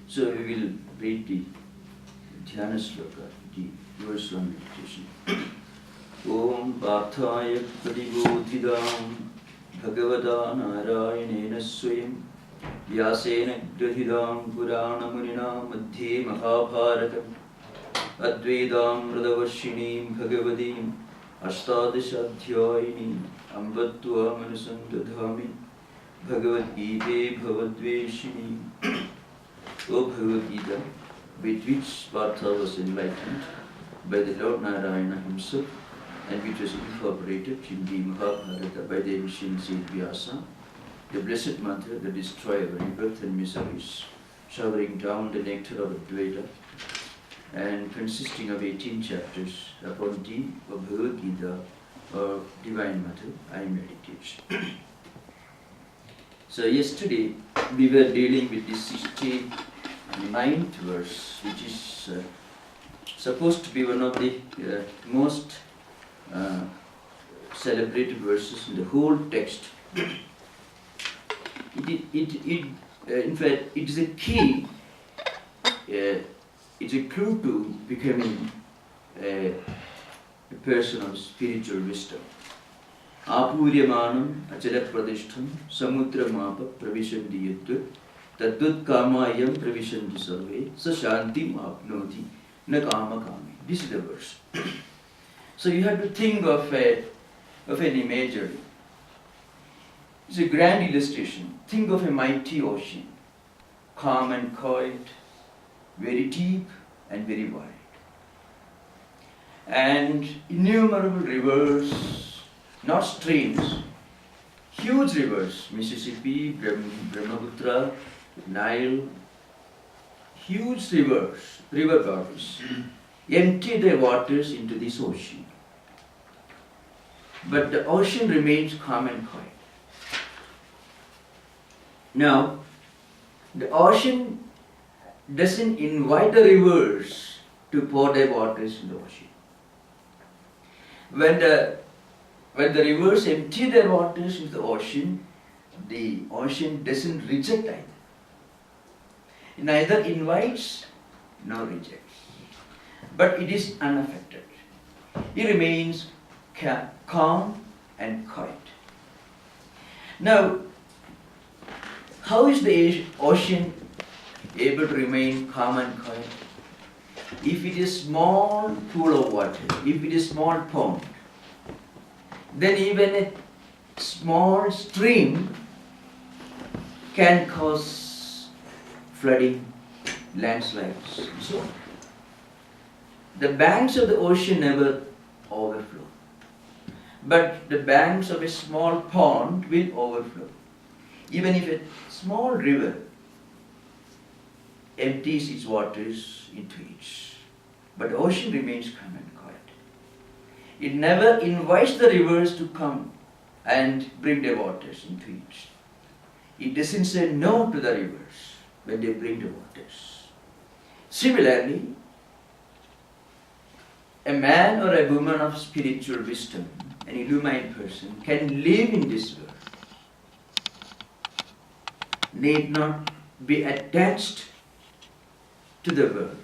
So we will read the Dhyana Sloka, the verse on meditation. Om Bharthaya Pradibodhidam Bhagavata Narayanena Swayam Vyasena Grahidam Purana Munina Madhye Mahabharatam Advedam Radavashinim Bhagavadim Ashtadashadhyayinim Ambatva Manasantadhami Bhagavad-Gītā Bhavadveshinim. O Bhagavad-Gītā, with which Partha was enlightened by the Lord Narayana himself and which was incorporated in the Mahabharata by the ancient saint Vyasa, the Blessed Mother, the destroyer of rebirth and miseries, showering down the nectar of Advaita and consisting of 18 chapters upon the Bhagavad-Gītā or Divine Mother, I meditate. So yesterday we were dealing with the 69th verse, which is supposed to be one of the most celebrated verses in the whole text. In fact, it is a key, it's a clue to becoming a person of spiritual wisdom. Apuryamanam acharapradishtham samudramapa pravishanti yatva tadvat kamayam pravishanti sarve sa shantim apnoti na kama kami. This is the verse. So you have to think of an imagery. It's a grand illustration. Think of a mighty ocean, calm and quiet, very deep and very wide. And innumerable rivers, not streams, huge rivers, Mississippi, Brahmaputra, Nile, huge rivers, river bodies, empty their waters into this ocean. But the ocean remains calm and quiet. Now, the ocean doesn't invite the rivers to pour their waters in the ocean. When the rivers empty their waters into the ocean doesn't reject either. It neither invites nor rejects. But it is unaffected. It remains calm and quiet. Now, how is the ocean able to remain calm and quiet? If it is a small pool of water, if it is a small pond, then even a small stream can cause flooding, landslides, and so on. The banks of the ocean never overflow, but the banks of a small pond will overflow. Even if a small river empties its waters into it, but the ocean remains calm and quiet. It never invites the rivers to come and bring their waters into it. It doesn't say no to the rivers when they bring the waters. Similarly, a man or a woman of spiritual wisdom, an illumined person, can live in this world, need not be attached to the world.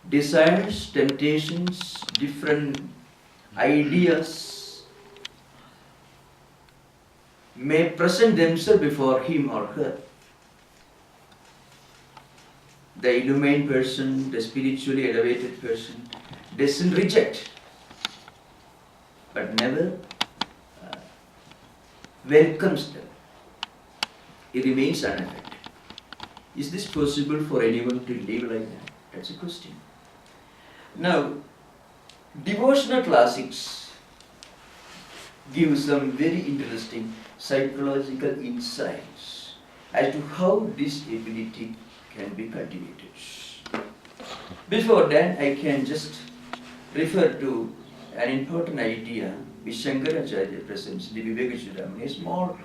Desires, temptations, different ideas may present themselves before him or her. The illumined person, the spiritually elevated person, doesn't reject, but never welcomes them. It remains unaffected. Is this possible for anyone to live like that? That's a question. Now, devotional classics give some very interesting psychological insights as to how this ability can be cultivated. Before that, I can just refer to an important idea which Shankara Acharya presents in the Vivekananda, a small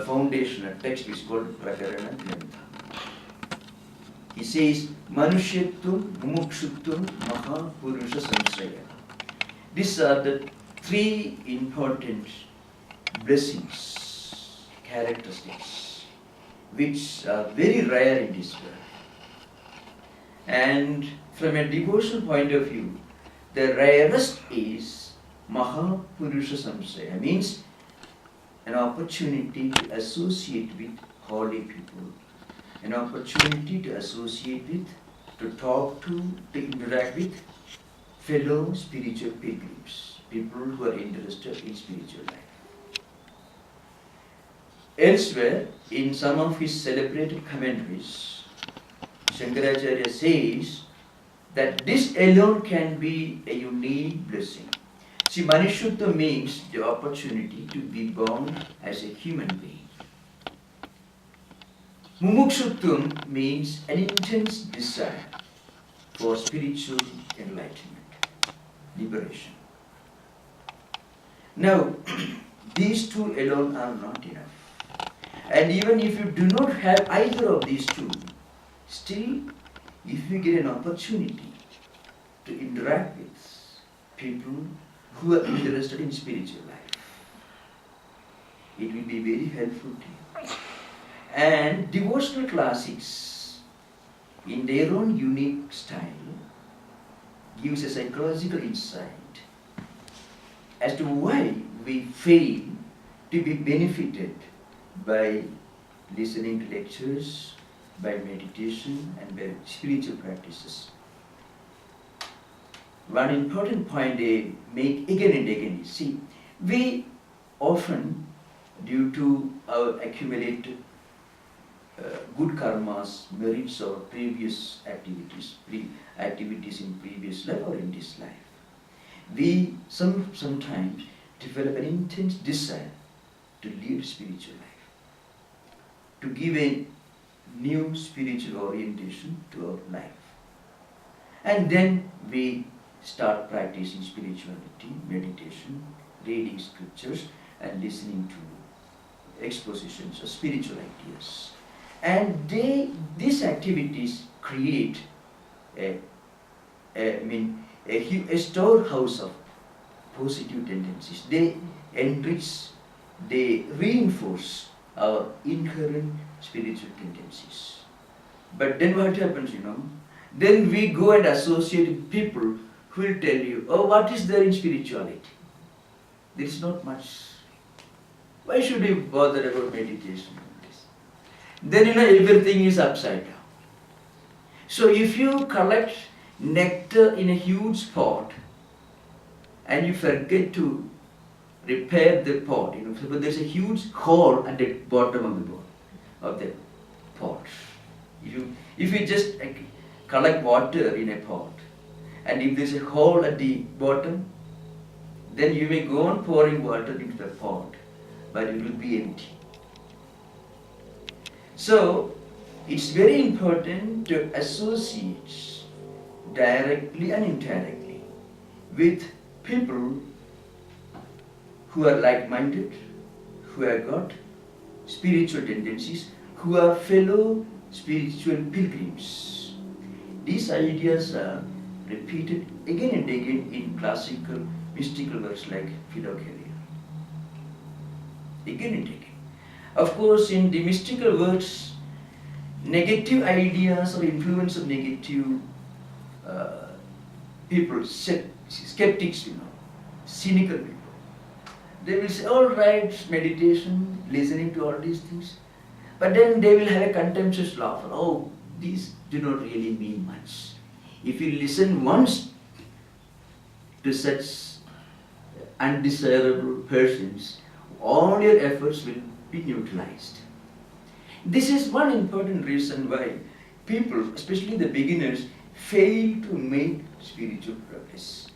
foundational text is called Prakarana Grantha. He says, Manushyatvam, Mumukshutvam, Maha Purusha Samsraya. These are the three important blessings, characteristics, which are very rare in this world. And from a devotional point of view, the rarest is Mahapurusha Samsaya, means an opportunity to associate with holy people, an opportunity to associate with, to talk to interact with fellow spiritual pilgrims, people who are interested in spiritual life. Elsewhere, in some of his celebrated commentaries, Shankaracharya says that this alone can be a unique blessing. See, Manushuddha means the opportunity to be born as a human being. Mumukshutvam means an intense desire for spiritual enlightenment, liberation. Now, these two alone are not enough. And even if you do not have either of these two, still, if you get an opportunity to interact with people who are interested in spiritual life, it will be very helpful to you. And devotional classics, in their own unique style, gives a psychological insight as to why we fail to be benefited by listening to lectures, by meditation and by spiritual practices. One important point they make again and again is, see, we often, due to our accumulated good karmas, merits or previous activities, activities in previous life or in this life, we sometimes develop an intense desire to lead spiritual life, to give a new spiritual orientation to our life. And then we start practicing spirituality, meditation, reading scriptures and listening to expositions of spiritual ideas. And these activities create a storehouse of positive tendencies. They enrich, they reinforce our inherent spiritual tendencies. But then what happens, Then we go and associate with people who will tell you, oh, what is there in spirituality? There is not much. Why should we bother about meditation? Then everything is upside down. So if you collect nectar in a huge pot and you forget to repair the pot, but there's a huge hole at the bottom of the pot. If you just collect water in a pot and if there's a hole at the bottom, then you may go on pouring water into the pot, but it will be empty. So, it's very important to associate directly and indirectly with people who are like-minded, who have got spiritual tendencies, who are fellow spiritual pilgrims. These ideas are repeated again and again in classical mystical works like Philokalia. Again and again. Of course, in the mystical works, negative ideas or influence of negative people, skeptics, cynical people, they will say, all right, meditation, listening to all these things, but then they will have a contemptuous laugh. Oh, these do not really mean much. If you listen once to such undesirable persons, all your efforts will be neutralized. This is one important reason why people, especially the beginners, fail to make spiritual progress.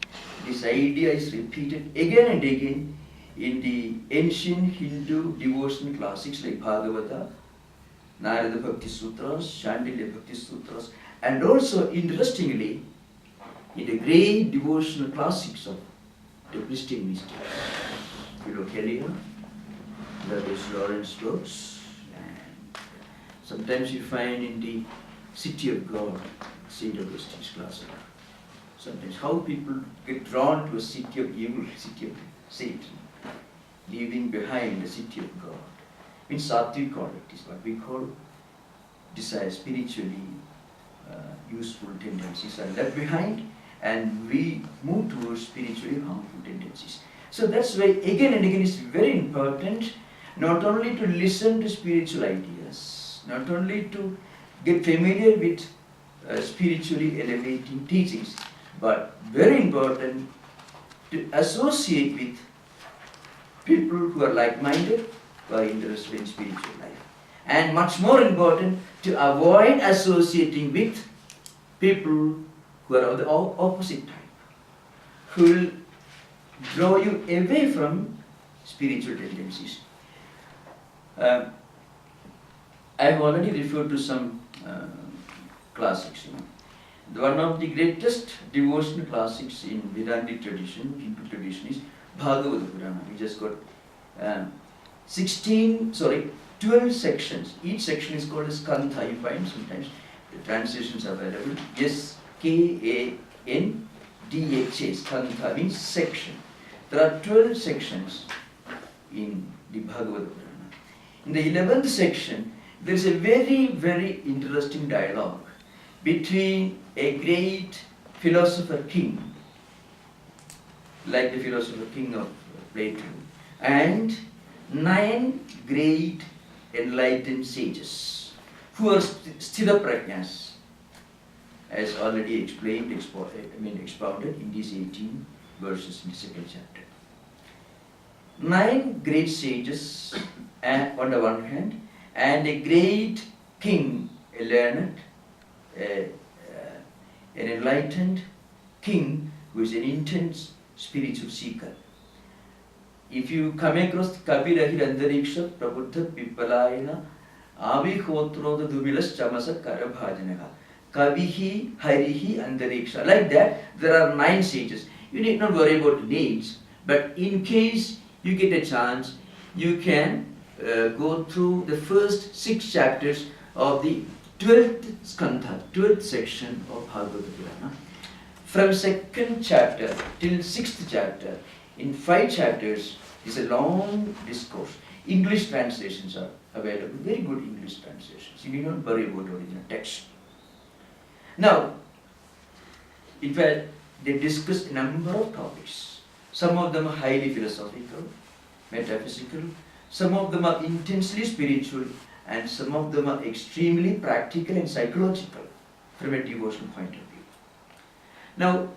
This idea is repeated again and again in the ancient Hindu devotional classics like Bhagavad-Gītā, Narada Bhakti Sutras, Shandilya Bhakti Sutras, and also, interestingly, in the great devotional classics of the Christian mystics, Philokalia, Lawrence works, and sometimes you find in the City of God, St. Augustine's classic. Sometimes how people get drawn to a city of evil, city of Satan, leaving behind the city of God. In Sattvic conduct is what we call desire, spiritually useful tendencies are left behind, and we move towards spiritually harmful tendencies. So that's why again and again it's very important not only to listen to spiritual ideas, not only to get familiar with spiritually elevating teachings, but very important to associate with people who are like-minded, who are interested in spiritual life. And much more important, to avoid associating with people who are of the opposite type, who will draw you away from spiritual tendencies. I have already referred to some classics. One of the greatest devotional classics in Vedantic tradition, Hindu tradition, is Bhagavad-Gītā. We just got 12 sections. Each section is called as Skandha. You find sometimes the translations are available. S-K-A-N-D-H-A. Skandha means section. There are 12 sections in the Bhagavad-Gītā. In the 11th section, there is a very, very interesting dialogue between a great philosopher king, like the philosopher king of Plato, and 9 great enlightened sages, who are Sthitaprajnas, as already expounded in these 18 verses in the second chapter. 9 great sages on the one hand, and a great king, a learned, an enlightened king who is an intense spiritual seeker. If you come across Kavirahir Andariksha Prabuddha Pipalayana Abhihotroda Dubilas Chamasa Karabhajanaha Kavihi Harihi Andariksha. Like that, there are 9 sages. You need not worry about names, but in case you get a chance, you can go through the first 6 chapters of the 12th skandha, 12th section of Bhagavad-Gītā. From 2nd chapter till 6th chapter, in 5 chapters, is a long discourse. English translations are available, very good English translations. You need not worry about original text. Now, in fact, they discuss a number of topics. Some of them are highly philosophical, metaphysical, some of them are intensely spiritual, and some of them are extremely practical and psychological from a devotional point of view. Now,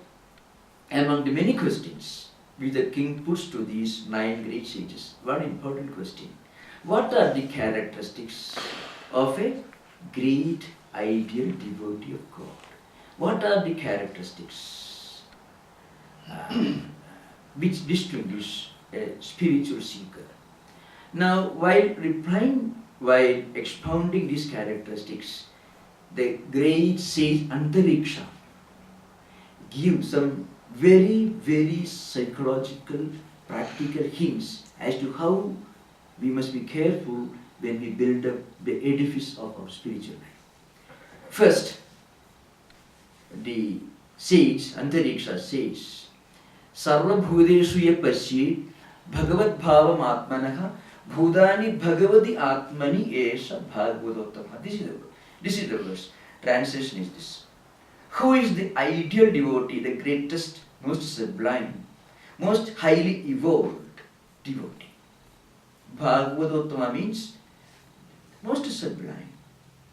among the many questions which the king puts to these 9 great sages, one important question: what are the characteristics of a great ideal devotee of God? What are the characteristics which distinguish a spiritual seeker? Now, while expounding these characteristics, the great sage Antariksha gives some very, very psychological, practical hints as to how we must be careful when we build up the edifice of our spiritual life. First, the sage Antariksha says, Sarva Bhudeshu ye Pasyet Bhagavad Bhavam Atmanaha Bhudani Bhagavati Atmani Esha Bhagavadottama. This is the verse. Translation is this: who is the ideal devotee, the greatest, most sublime, most highly evolved devotee? Bhagavadottama means most sublime,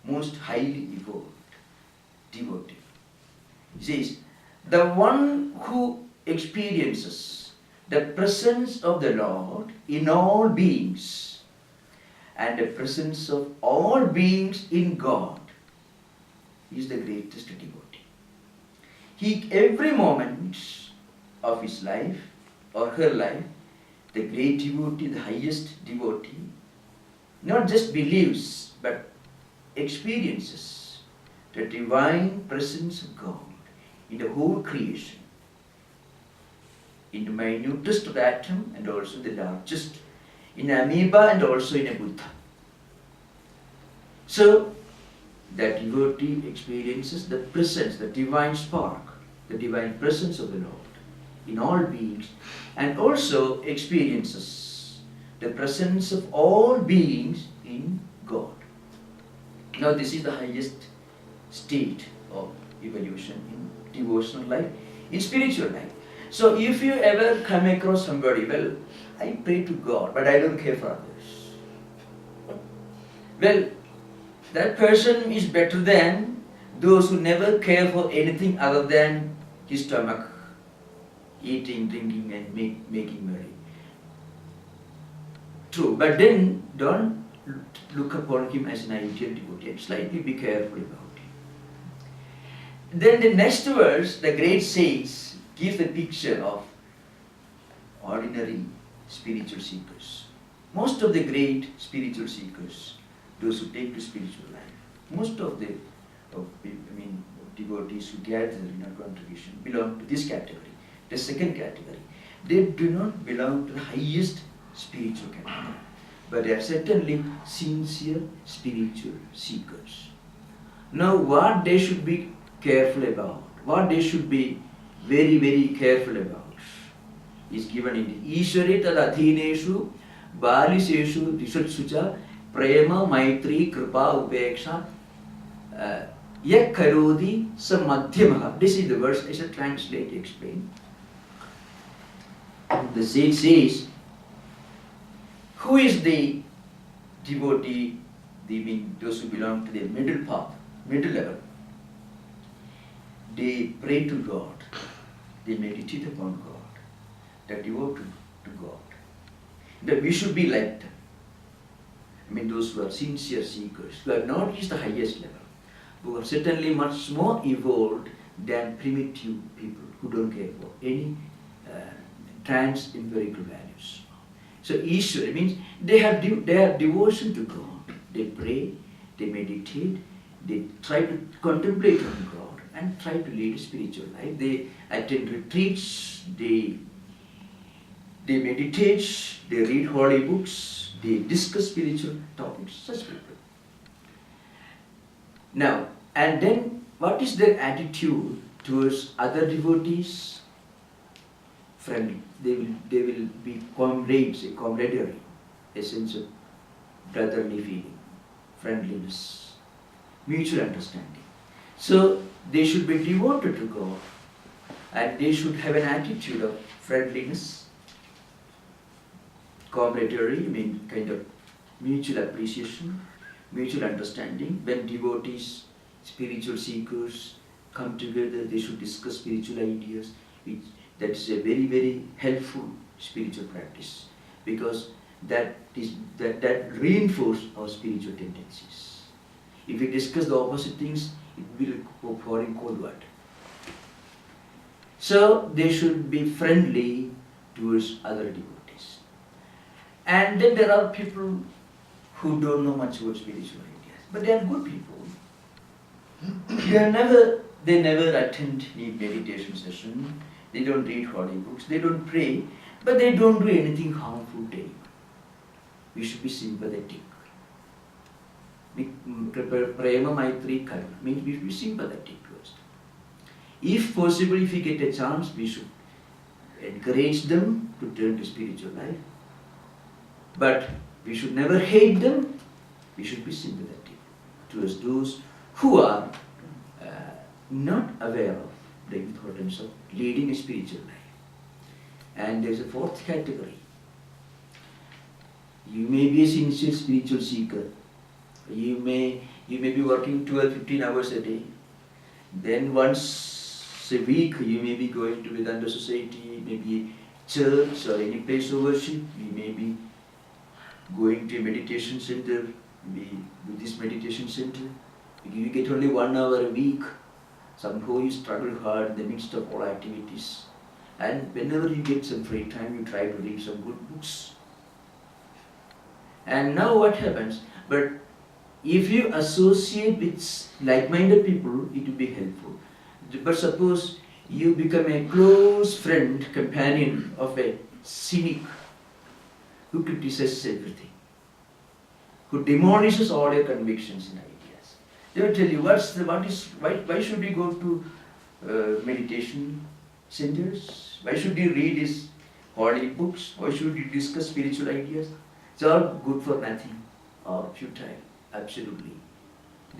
most highly evolved devotee. He says, the one who experiences the presence of the Lord in all beings and the presence of all beings in God is the greatest devotee. Every moment of his life or her life, the great devotee, the highest devotee, not just believes but experiences the divine presence of God in the whole creation, in the minutest of the atom and also the largest, in amoeba and also in a Buddha. So, that devotee experiences the presence, the divine spark, the divine presence of the Lord in all beings, and also experiences the presence of all beings in God. Now this is the highest state of evolution in devotional life, in spiritual life. So if you ever come across somebody, well, I pray to God, but I don't care for others. Well, that person is better than those who never care for anything other than his stomach, eating, drinking and making merry. True, but then don't look upon him as an ideal devotee. Slightly be careful about him. Then the next verse, the great saints give the picture of ordinary spiritual seekers. Most of the great spiritual seekers, those who take to spiritual life, most of the devotees who gather in a congregation belong to this category. The second category, they do not belong to the highest spiritual category, but they are certainly sincere spiritual seekers. Now what they should be careful about, what they should be very, very careful about is given in the Ishware tad adhineshu baliseshu dishatsucha prema maitri kripa upeksha yak karodi sa madhyamaha. This is the verse. I shall translate, explain. The sage says, who is the devotee, those who belong to the middle path, middle level? They pray to God, they meditate upon God, they devote to God. That we should be like them. Those who are sincere seekers, who have not reached the highest level, who are certainly much more evolved than primitive people who don't care for any trans-empirical values. So Ishwara means they have devotion to God. They pray, they meditate, they try to contemplate on God and try to lead a spiritual life. They attend retreats, they meditate, they read holy books, they discuss spiritual topics, such people. Now, and then what is their attitude towards other devotees? Friendly. They will be comrades, a camaraderie, a sense of brotherly feeling, friendliness, mutual understanding. So they should be devoted to God and they should have an attitude of friendliness, camaraderie, kind of mutual appreciation, mutual understanding. When devotees, spiritual seekers come together, they should discuss spiritual ideas. That is a very, very helpful spiritual practice because that reinforces our spiritual tendencies. If we discuss the opposite things, it will go pouring cold water. So they should be friendly towards other devotees. And then there are people who don't know much about spiritual ideas, but they are good people. They never attend any meditation session. They don't read holy books, they don't pray, but they don't do anything harmful to anyone. We should be sympathetic. Prema maitri karma means we should be sympathetic towards them. If possible, if we get a chance, we should encourage them to turn to spiritual life. But we should never hate them, we should be sympathetic towards those who are not aware of the importance of leading a spiritual life. And there is a fourth category. You may be a sincere spiritual seeker. You may be working 12-15 hours a day. Then once a week you may be going to Vedanta society, maybe church or any place of worship. You may be going to a meditation center, maybe Buddhist meditation center. You get only 1 hour a week. Somehow you struggle hard in the midst of all activities. And whenever you get some free time, you try to read some good books. And now what happens? But if you associate with like-minded people, it will be helpful. But suppose you become a close friend, companion of a cynic who criticizes everything, who demolishes all your convictions and ideas. They will tell you why should we go to meditation centers? Why should you read these holy books? Why should you discuss spiritual ideas? It's all good for nothing or futile, absolutely.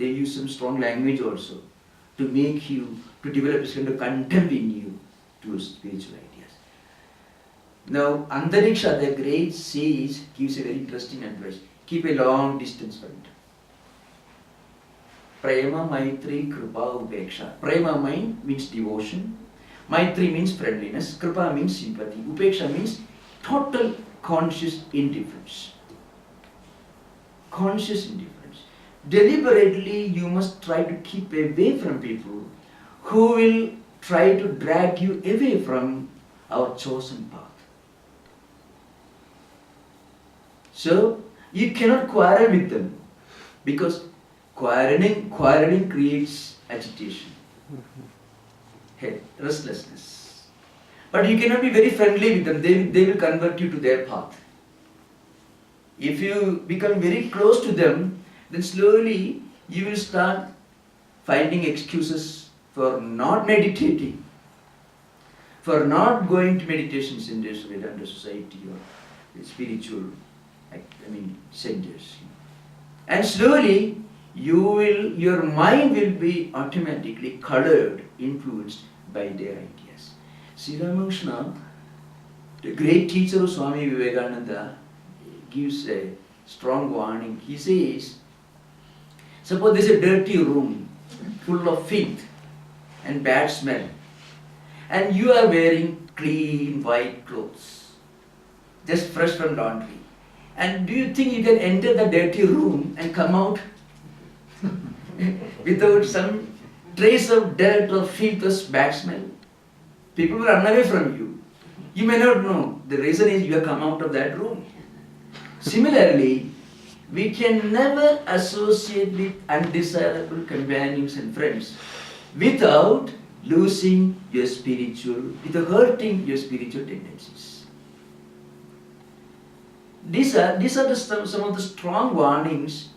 they use some strong language also to make you, to develop this kind of contempt in you towards spiritual ideas. Now, Antariksha, the great sage, gives a very interesting advice. Keep a long distance from it. Prema, Maitri, Kripa, Upeksha. Prema means devotion. Maitri means friendliness. Kripa means sympathy. Upeksha means total conscious indifference. Conscious indifference. Deliberately, you must try to keep away from people who will try to drag you away from our chosen path. So, you cannot quarrel with them because quarreling creates agitation, restlessness. But you cannot be very friendly with them, they will convert you to their path. If you become very close to them, then slowly you will start finding excuses for not meditating, for not going to meditation centers, Vedanta society or spiritual centers. And slowly your mind will be automatically colored, influenced by their ideas. Sri Ramakrishna, the great teacher of Swami Vivekananda, gives a strong warning. He says, suppose there is a dirty room full of filth and bad smell, and you are wearing clean white clothes, just fresh from laundry. And do you think you can enter the dirty room and come out without some trace of dirt or filth or bad smell? People will run away from you. You may not know. The reason is you have come out of that room. Similarly, we can never associate with undesirable companions and friends without losing your without hurting your spiritual tendencies. These are some of the strong warnings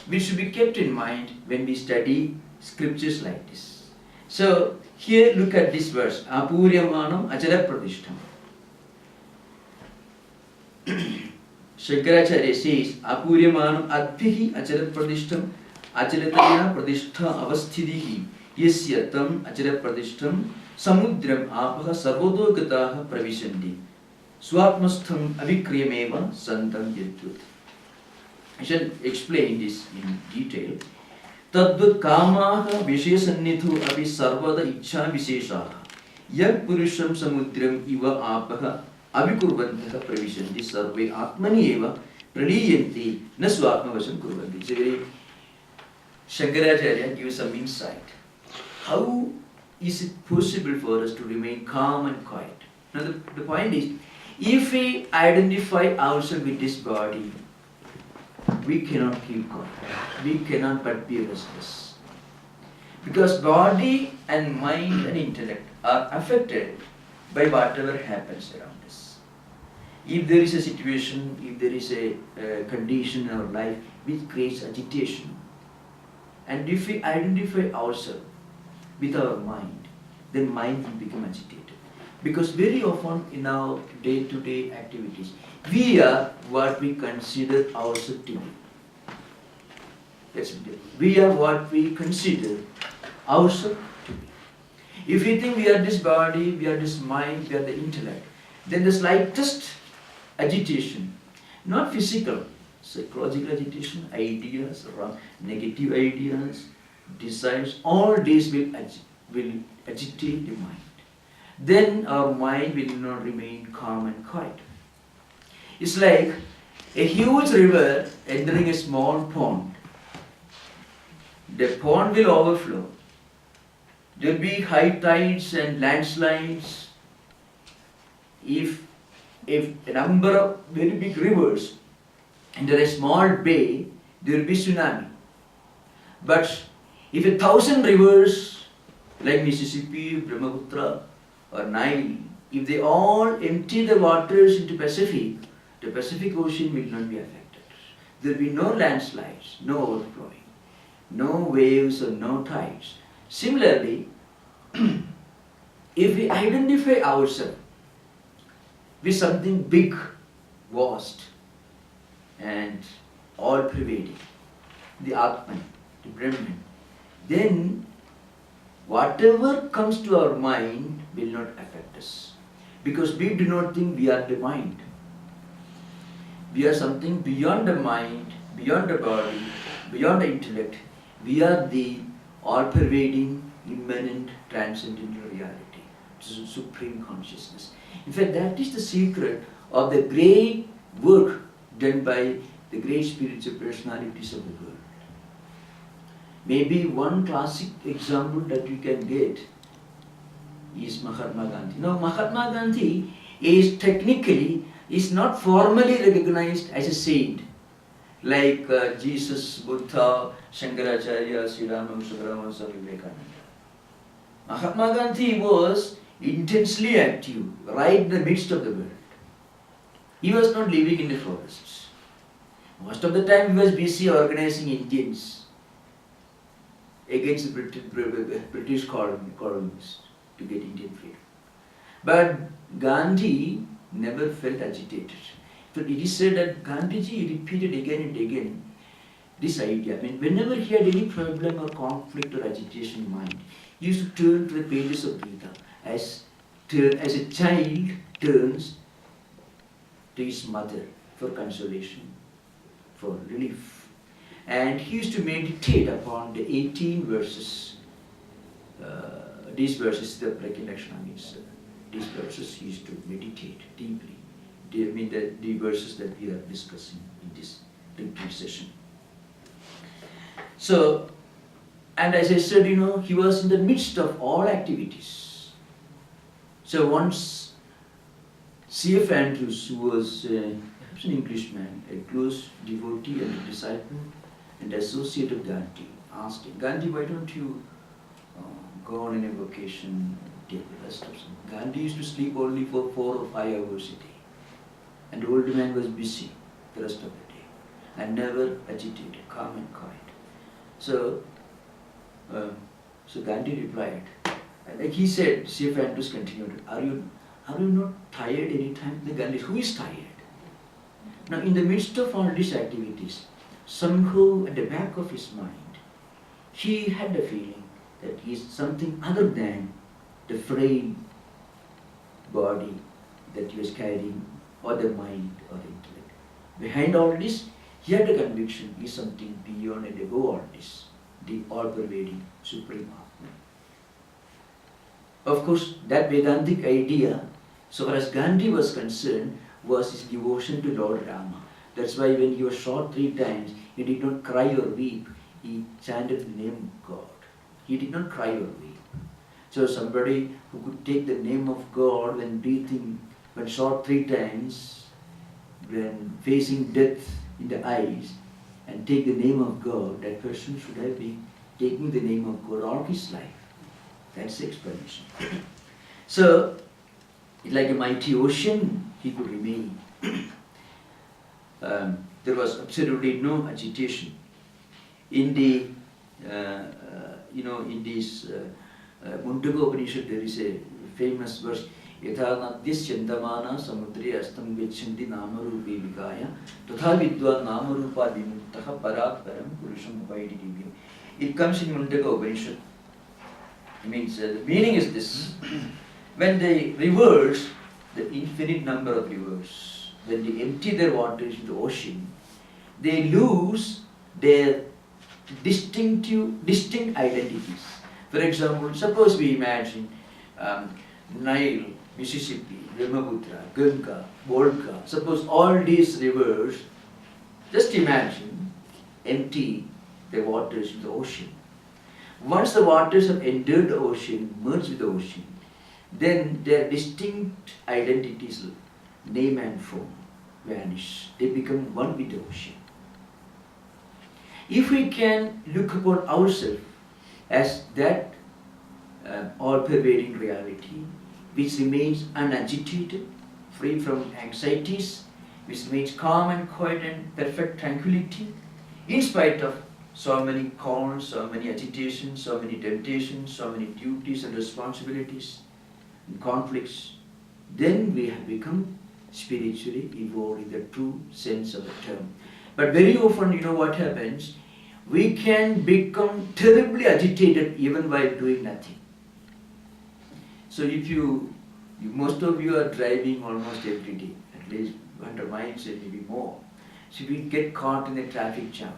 which should be kept in mind when we study scriptures like this. So, here look at this verse. Apuryamanam Achara Pradishtham. Shankaracharya says, Apuryamanam Adbhihi Achara Pradishtham Acharataya Pradishtha Avasthidihi Yasya Tam Achara Pradishtham Samudram Apaha Sarvodogataha Pravishanti Swatmastham Avikriyameva Santam Yadyut. I shall explain this in detail. Tadvat Kamaha Vishesannithu Api Sarvada Ichha Visheshaha Yad Purusham Samudram Iva Apaha Avikurvantaha Pravishanti Sarve Atmani Eva Praliyanti Na Swatmavasam Kurvanti. It's a very Shankaracharya gives some insight. How is it possible for us to remain calm and quiet? Now the point is, if we identify ourselves with this body, we cannot keep quiet. We cannot but be restless. Because body and mind and intellect are affected by whatever happens around us. If there is a situation, if there is a condition in our life which creates agitation, and if we identify ourselves with our mind, then mind will become agitated. Because very often in our day-to-day activities, we are what we consider ourselves to be. We are what we consider ourselves to be. If we think we are this body, we are this mind, we are the intellect, then the slightest agitation, not physical, psychological agitation, ideas, negative ideas, desires, all these will agitate the mind. Then our mind will not remain calm and quiet. It's like a huge river entering a small pond. The pond will overflow. There will be high tides and landslides. If a number of very big rivers enter a small bay, there will be tsunami. But if 1,000 rivers like Mississippi, Brahmaputra or Nile, if they all empty the waters into Pacific, the Pacific Ocean will not be affected. There will be no landslides, no overflowing, no waves or no tides. Similarly, if we identify ourselves with something big, vast and all-pervading, the Atman, to Brahman, then whatever comes to our mind will not affect us. Because we do not think we are the mind. We are something beyond the mind, beyond the body, beyond the intellect. We are the all-pervading, immanent, transcendental reality. It is supreme consciousness. In fact, that is the secret of the great work done by the great spiritual personalities of the world. Maybe one classic example that you can get is Mahatma Gandhi. Now, Mahatma Gandhi is not formally recognized as a saint like Jesus, Buddha, Shankara Acharya, Sri Ramakrishna, Swami Vivekananda. Mahatma Gandhi was intensely active right in the midst of the world. He was not living in the forests. Most of the time he was busy organizing Indians against the British colonists to get Indian freedom. But Gandhi never felt agitated. So it is said that Gandhiji repeated again and again this idea. I mean, whenever he had any problem or conflict or agitation in mind, he used to turn to the pages of Gita as a child turns to his mother for consolation, for relief. And he used to meditate upon the 18 verses. These verses, the recollection means these verses he used to meditate deeply. I mean the verses that we are discussing in this retreat session. So, and as I said, he was in the midst of all activities. So once C.F. Andrews, who was an Englishman, a close devotee and a disciple and associate of Gandhi, asked him, Gandhi, why don't you go on a vacation, take the rest of some. Gandhi used to sleep only for 4 or 5 hours a day. And the old man was busy the rest of the day and never agitated, calm and quiet. So Gandhi replied, like he said, C.F. Andrews continued, are you not tired any time? The Gandhi, who is tired? Now in the midst of all these activities, somehow at the back of his mind, he had the feeling that he is something other than the frail body that he was carrying, or the mind, or the intellect. Behind all this, he had the conviction he is something beyond and above all this, the all-pervading Supreme Atma. Of course, that Vedantic idea, so far as Gandhi was concerned, was his devotion to Lord Rama. That's why when he was shot 3 times, he did not cry or weep. He chanted the name of God. He did not cry or weep. So somebody who could take the name of God when breathing, when shot 3 times, when facing death in the eyes, and take the name of God, that person should have been taking the name of God all his life. That's the explanation. So, like a mighty ocean, he could remain. There was absolutely no agitation. In the, in this Mundaka Upanishad, there is a famous verse, Yatha nadis chandamana samudri astam vichanti namarupi vikaya tatha vidwan namarupa vimuktaha parat param purusham upaiti divyam. It comes in Mundaka Upanishad. It means, the meaning is this. When they reverse the infinite number of rivers, when they empty their waters into the ocean, they lose their distinct identities. For example, suppose we imagine Nile, Mississippi, Brahmaputra, Ganga, Volga. Suppose all these rivers, just imagine, empty the waters in the ocean. Once the waters have entered the ocean, merged with the ocean, then their distinct identities, name and form, vanish. They become one with the ocean. If we can look upon ourselves as that all-pervading reality, which remains unagitated, free from anxieties, which remains calm and quiet and perfect tranquility, in spite of so many calls, so many agitations, so many temptations, so many duties and responsibilities and conflicts, then we have become spiritually evolved in the true sense of the term. But very often, what happens? we can become terribly agitated even while doing nothing. So if most of you are driving almost every day, at least 100 miles and maybe more. So we get caught in a traffic jam.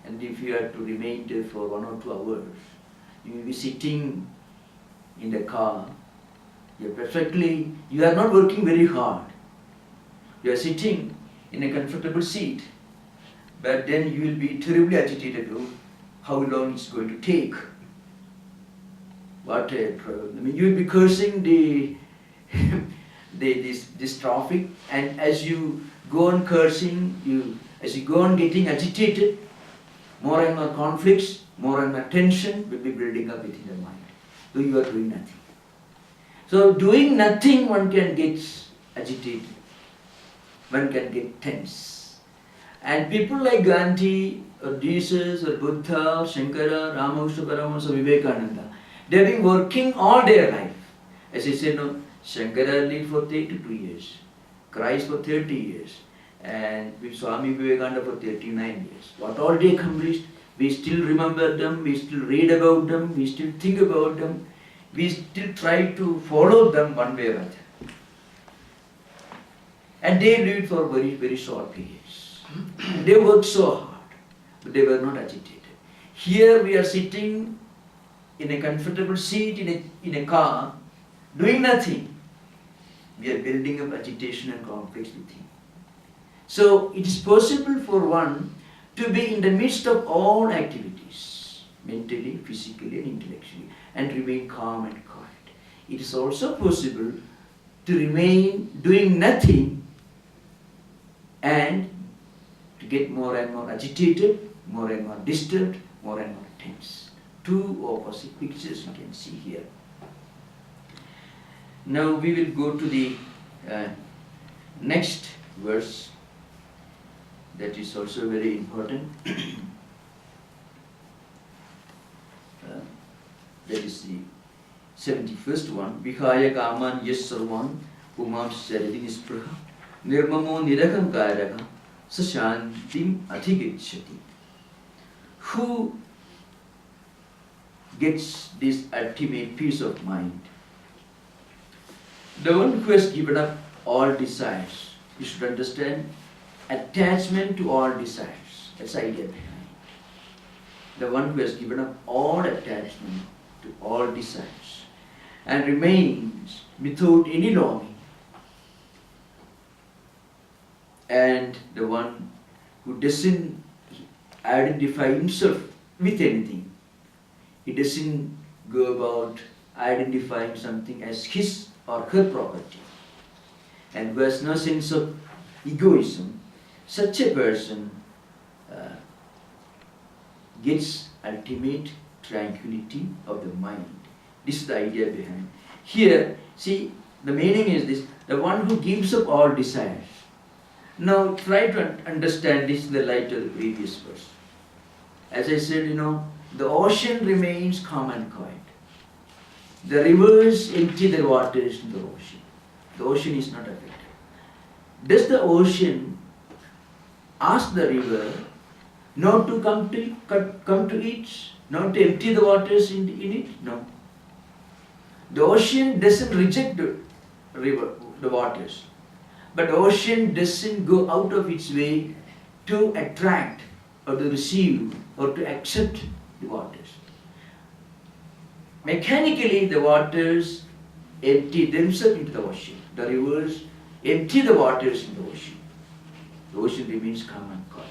And if you have to remain there for 1 or 2 hours, you will be sitting in the car. You are not working very hard. You are sitting in a comfortable seat. But then you will be terribly agitated. How long it's going to take? What a problem. I mean, you will be cursing this traffic, and as you go on cursing, as you go on getting agitated, more and more conflicts, more and more tension will be building up within your mind, though you are doing nothing. So doing nothing, one can get agitated, one can get tense. And people like Gandhi, or Jesus, or Buddha, or Shankara, Ramakrishna, Swami Vivekananda, they have been working all their life. As I said, no, Shankara lived for 32 years, Christ for 30 years, and with Swami Vivekananda for 39 years. What all they accomplished, we still remember them, we still read about them, we still think about them, we still try to follow them one way or other. And they lived for very, very short periods. They worked so hard, but they were not agitated. Here we are sitting in a comfortable seat in a car, doing nothing. We are building up agitation and conflicts within. So it is possible for one to be in the midst of all activities, mentally, physically and intellectually, and remain calm and quiet. It is also possible to remain doing nothing and to get more and more agitated, more and more disturbed, more and more tense. Two opposite pictures you can see here. Now we will go to the next verse. That is also very important. That is the 71st one. Vihaya kaman yes sarvan umam sarati nispraha nirmamo nirahankaraha sashantim adhigacchati. Who gets this ultimate peace of mind? The one who has given up all desires. You should understand attachment to all desires. That's the idea behind. The one who has given up all attachment to all desires and remains without any longing. And the one who doesn't identify himself with anything. He doesn't go about identifying something as his or her property. And who has no sense of egoism. Such a person gets ultimate tranquility of the mind. This is the idea behind. Here, see, the meaning is this, the one who gives up all desires. Now try to understand this in the light of the previous verse. As I said, the ocean remains calm and quiet. The rivers empty their waters in the ocean. The ocean is not affected. Does the ocean ask the river not to come to it, not to empty the waters in it? No. The ocean doesn't reject the river, the waters, but the ocean doesn't go out of its way to attract or to receive or to accept the waters. Mechanically, the waters empty themselves into the ocean. The rivers empty the waters in the ocean. The ocean remains calm and quiet.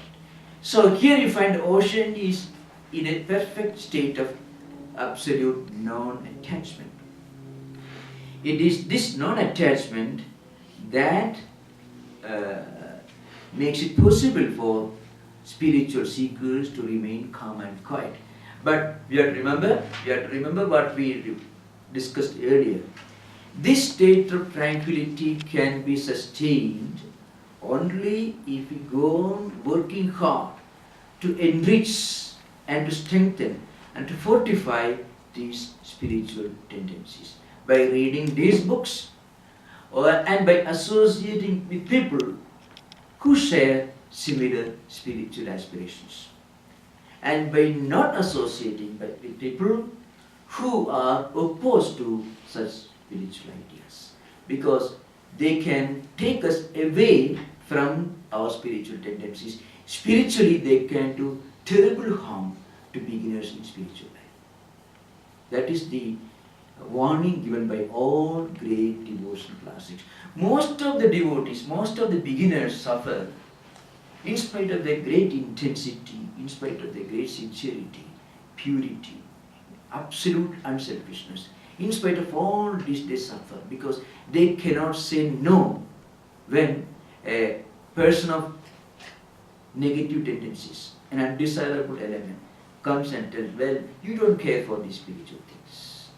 So here you find the ocean is in a perfect state of absolute non-attachment. It is this non-attachment that makes it possible for spiritual seekers to remain calm and quiet. But we have to remember what we discussed earlier. This state of tranquility can be sustained only if we go on working hard to enrich and to strengthen and to fortify these spiritual tendencies by reading these books and by associating with people who share similar spiritual aspirations. and by not associating with people who are opposed to such spiritual ideas, because they can take us away from our spiritual tendencies. Spiritually, they can do terrible harm to beginners in spiritual life. That is the warning given by all great devotional classics. Most of the devotees, most of the beginners suffer in spite of their great intensity, in spite of their great sincerity, purity, absolute unselfishness. In spite of all this, they suffer because they cannot say no when a person of negative tendencies, an undesirable element, comes and tells, well, you don't care for these spiritual things.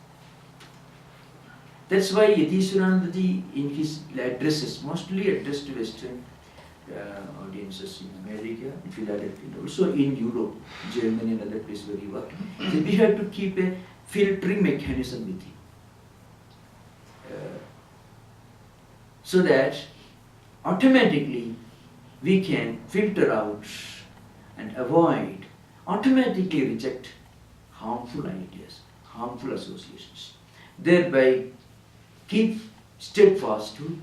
That's why Yatishwaranandaji in his addresses, mostly addressed to Western audiences in America, in Philadelphia, also in Europe, Germany and other places where he worked, we have to keep a filtering mechanism with him. So that automatically we can filter out and avoid, automatically reject harmful ideas, harmful associations, thereby keep steadfast to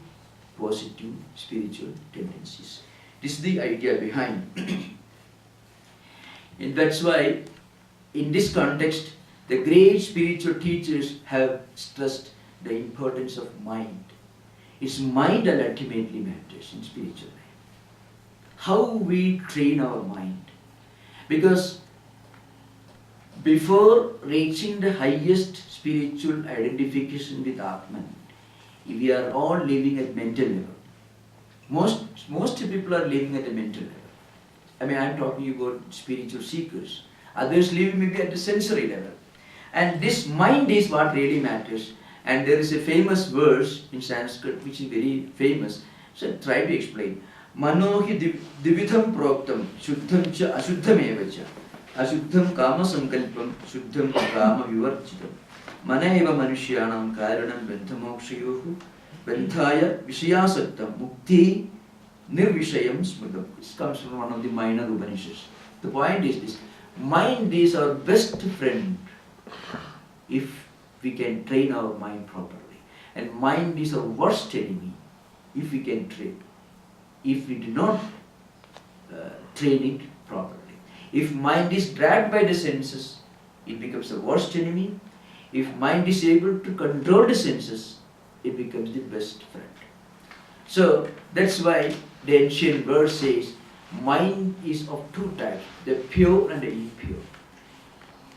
positive spiritual tendencies. This is the idea behind. And that's why in this context the great spiritual teachers have stressed the importance of mind. It's mind that ultimately matters in spiritual life. How we train our mind. Because before reaching the highest spiritual identification with Atman, we are all living at mental level. Most people are living at a mental level. I mean, I'm talking about spiritual seekers. Others live maybe at the sensory level. And this mind is what really matters. And there is a famous verse in Sanskrit which is very famous. So try to explain. Manohi dividham proktam shuddham cha ashuddham evacha ashuddham kama sankalpam shuddham kama vivarchitam mana eva manushyanam karanam benthamokshayohu benthaya vishayasaktam mukti nirvishayam smudam. This comes from one of the minor Upanishads. The point is this: mind is our best friend if we can train our mind properly, and mind is our worst enemy if we can train. If we do not train it properly. If mind is dragged by the senses, it becomes the worst enemy. If mind is able to control the senses, it becomes the best friend. So that's why the ancient verse says, mind is of two types, the pure and the impure.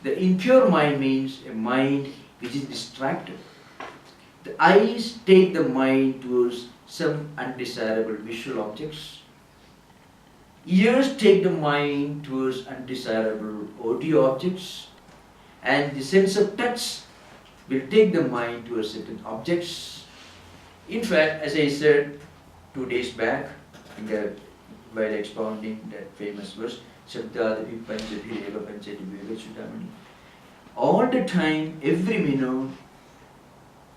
The impure mind means a mind which is distracted. The eyes take the mind towards some undesirable visual objects. Ears take the mind towards undesirable audio objects. And the sense of touch will take the mind towards certain objects. In fact, as I said 2 days back, while expounding that famous verse, Shabdadapi Panchadhireva Panchadhireva Chudamani, all the time, every minute,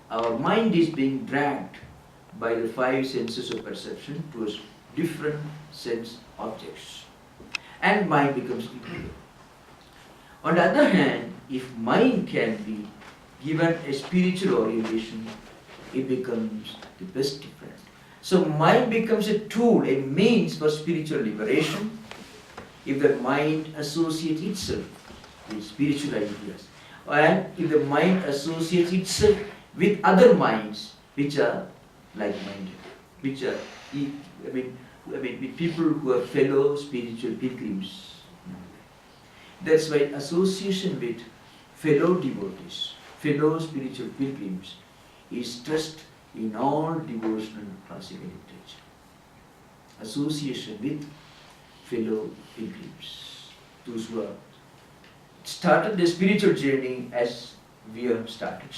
our mind is being dragged by the 5 senses of perception towards different sense objects. And mind becomes impure. On the other hand, if mind can be given a spiritual orientation, it becomes the best friend. So mind becomes a tool, a means for spiritual liberation, if the mind associates itself with spiritual ideas, and if the mind associates itself with other minds which are like-minded, which are, with people who are fellow spiritual pilgrims. That's why association with fellow devotees, fellow spiritual pilgrims is stressed in all devotional classical literature. Association with fellow pilgrims, those who have started their spiritual journey as we have started,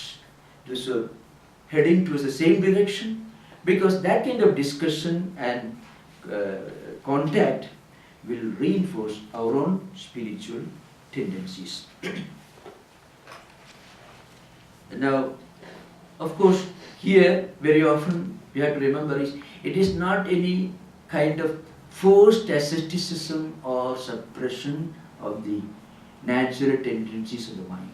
those who are heading towards the same direction, because that kind of discussion and contact will reinforce our own spiritual tendencies. Now, of course, here very often we have to remember is it is not any kind of forced asceticism or suppression of the natural tendencies of the mind.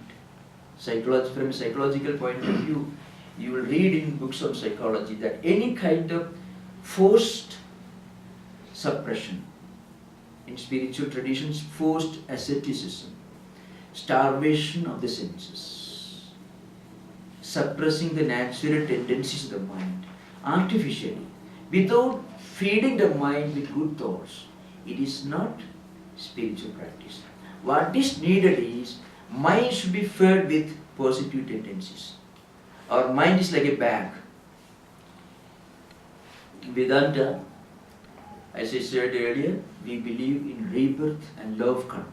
From a psychological point of view, you will read in books of psychology that any kind of forced suppression, in spiritual traditions, forced asceticism, starvation of the senses, suppressing the natural tendencies of the mind artificially, without feeding the mind with good thoughts, it is not spiritual practice. What is needed is mind should be fed with positive tendencies. Our mind is like a bag. Vedanta, as I said earlier, we believe in rebirth and law of karma.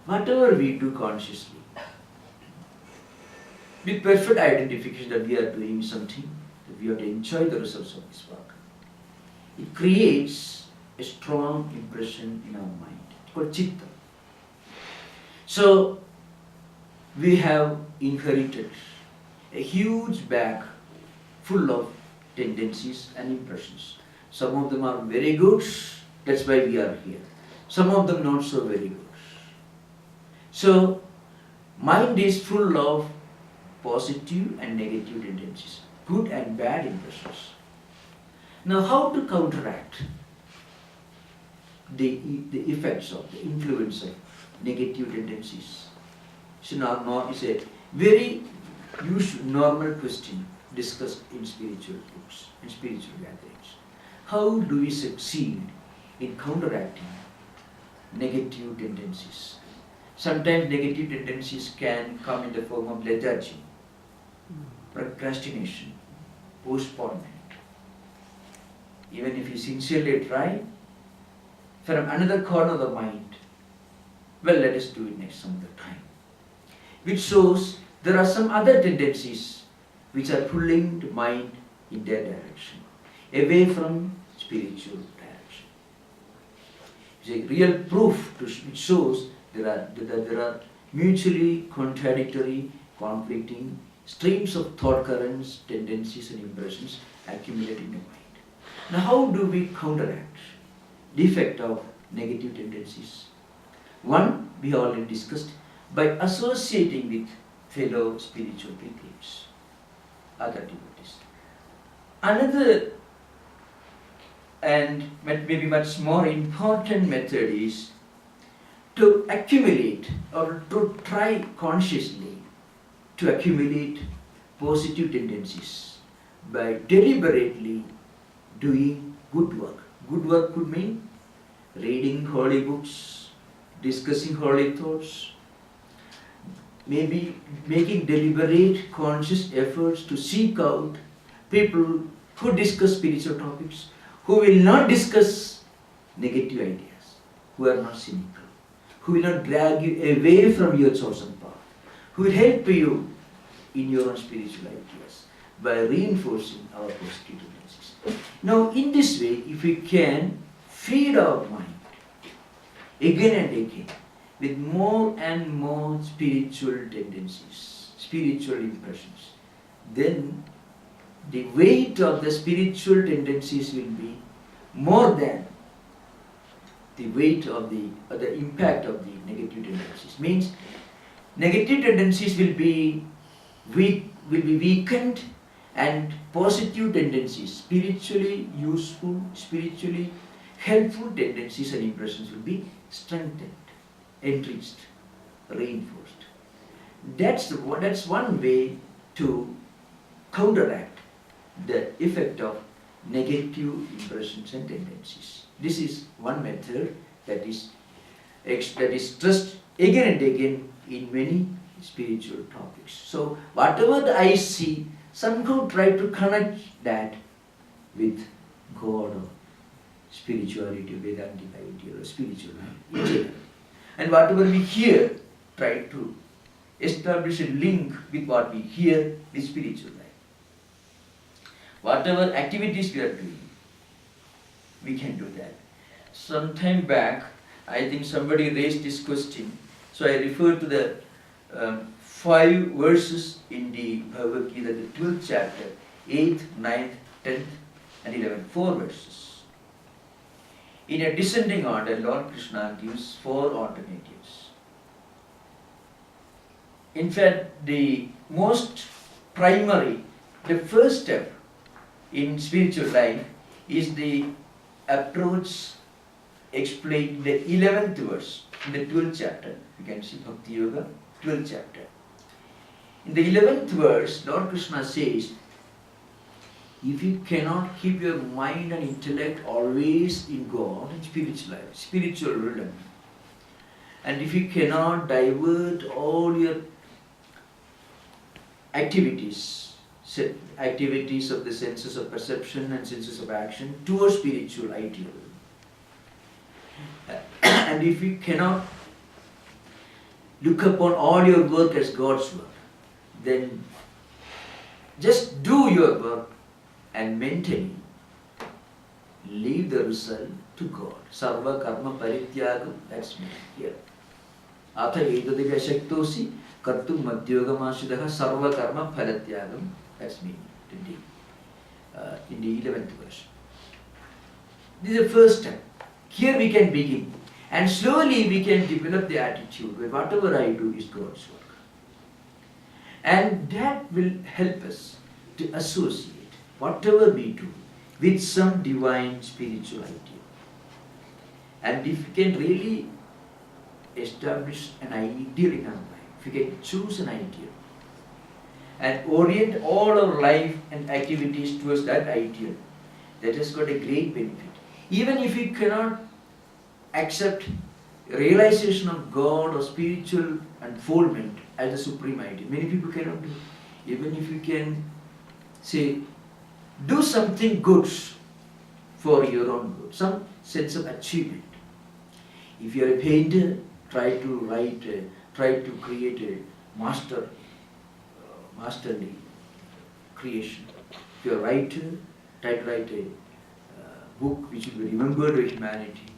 Whatever we do consciously, with perfect identification that we are doing something, that we have to enjoy the results of this work, it creates a strong impression in our mind. It's called chitta. So, we have inherited a huge bag full of tendencies and impressions. Some of them are very good, that's why we are here. Some of them not so very good. So, mind is full of positive and negative tendencies, good and bad impressions. Now, how to counteract the effects of, the influence of negative tendencies? It's a very normal question discussed in spiritual books and spiritual gatherings. How do we succeed in counteracting negative tendencies? Sometimes negative tendencies can come in the form of lethargy, procrastination, postponement. Even if you sincerely try, from another corner of the mind, well, let us do it next some other time. Which shows there are some other tendencies which are pulling the mind in their direction, away from spiritual direction. It's a real proof which shows there are mutually contradictory, conflicting streams of thought currents, tendencies and impressions accumulate in the mind. Now, how do we counteract the effect of negative tendencies? One, we already discussed, by associating with fellow spiritual pilgrims, other devotees. Another and maybe much more important method is to accumulate or to try consciously to accumulate positive tendencies by deliberately doing good work. Good work could mean reading holy books, discussing holy thoughts, maybe making deliberate conscious efforts to seek out people who discuss spiritual topics, who will not discuss negative ideas, who are not cynical, who will not drag you away from your chosen path, who will help you in your own spiritual ideas by reinforcing our positive tendencies. Now, in this way, if we can feed our mind again and again with more and more spiritual tendencies, spiritual impressions, then the weight of the spiritual tendencies will be more than the weight of the impact of the negative tendencies. Means negative tendencies will be weakened, and positive tendencies, spiritually useful, spiritually helpful tendencies and impressions will be strengthened, enriched, reinforced. That's one way to counteract the effect of negative impressions and tendencies. This is one method that is stressed again and again in many spiritual topics. So whatever the eyes see, somehow try to connect that with God or spirituality, Vedantic idea or spiritual life. And whatever we hear, try to establish a link with what we hear with spiritual life. Whatever activities we are doing, we can do that. Some time back, I think somebody raised this question, so I referred to the 5 verses in the Bhagavad-Gītā, the 12th chapter, 8th, 9th, 10th and 11th, 4 verses. In a descending order, Lord Krishna gives 4 alternatives. in fact, the most primary, the first step in spiritual life is the approach explained in the 11th verse, in the 12th chapter. You can see Bhakti Yoga, 12th chapter. In the 11th verse, Lord Krishna says, if you cannot keep your mind and intellect always in God and spiritual life, spiritual realm, and if you cannot divert all your activities of the senses of perception and senses of action towards spiritual ideal, and if you cannot look upon all your work as God's work, then just do your work and mentally leave the result to God. Sarva karma parityagam, that's me here. Atha edadivya shaktosi kartum madhyogamasidha sarva karma palatyagam, that's me in the 11th verse. This is the first step. Here we can begin, and slowly we can develop the attitude where whatever I do is God's work. And that will help us to associate whatever we do with some divine spiritual idea. And if we can really establish an ideal in our life, if we can choose an ideal and orient all our life and activities towards that ideal, that has got a great benefit. Even if we cannot accept realization of God or spiritual unfoldment as the supreme ideal, many people cannot do. Even if you can say, do something good for your own good, some sense of achievement. If you are a painter, try to create a masterly creation. If you are a writer, try to write a book which will be remembered by humanity.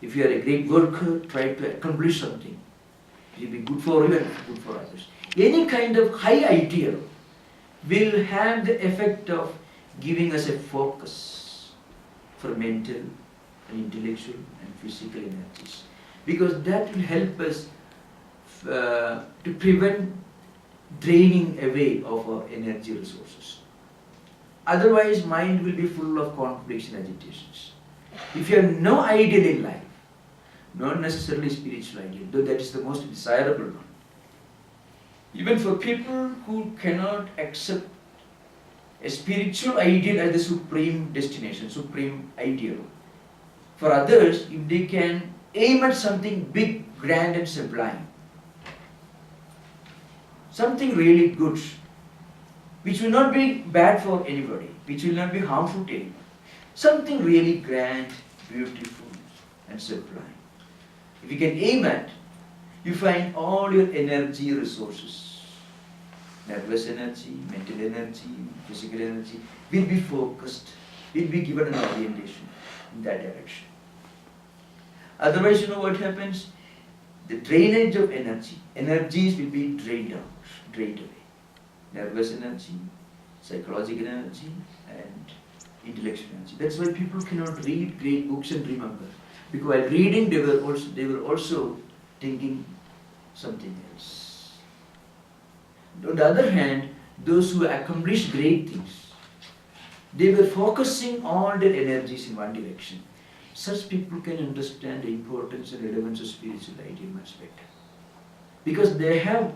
If you are a great worker, try to accomplish something. It will be good for you and good for others. Any kind of high ideal will have the effect of giving us a focus for mental and intellectual and physical energies. Because that will help us to prevent draining away of our energy resources. Otherwise, mind will be full of conflicts and agitations. If you have no ideal in life, not necessarily spiritual ideal, though that is the most desirable one. Even for people who cannot accept a spiritual ideal as the supreme destination, supreme ideal, for others, if they can aim at something big, grand and sublime, something really good, which will not be bad for anybody, which will not be harmful to anyone, something really grand, beautiful and sublime. If you can aim at, you find all your energy resources, nervous energy, mental energy, physical energy, will be focused, will be given an orientation in that direction. Otherwise, you know what happens? The drainage of energies will be drained out, drained away. Nervous energy, psychological energy, and intellectual energy. That's why people cannot read great books and remember. Because while reading, they were also thinking something else. On the other hand, those who accomplished great things, they were focusing all their energies in one direction. Such people can understand the importance and relevance of spiritual ideal much better. Because they have,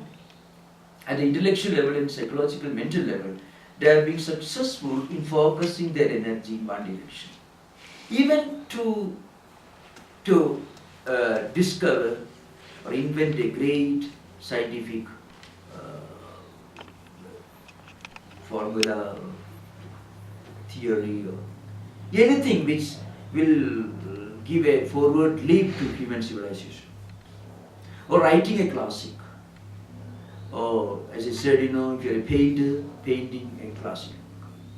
at the intellectual level and psychological, mental level, they have been successful in focusing their energy in one direction. Even to discover or invent a great scientific formula or theory or anything which will give a forward leap to human civilization. Or writing a classic. Or as I said, if you're a painter, painting a classic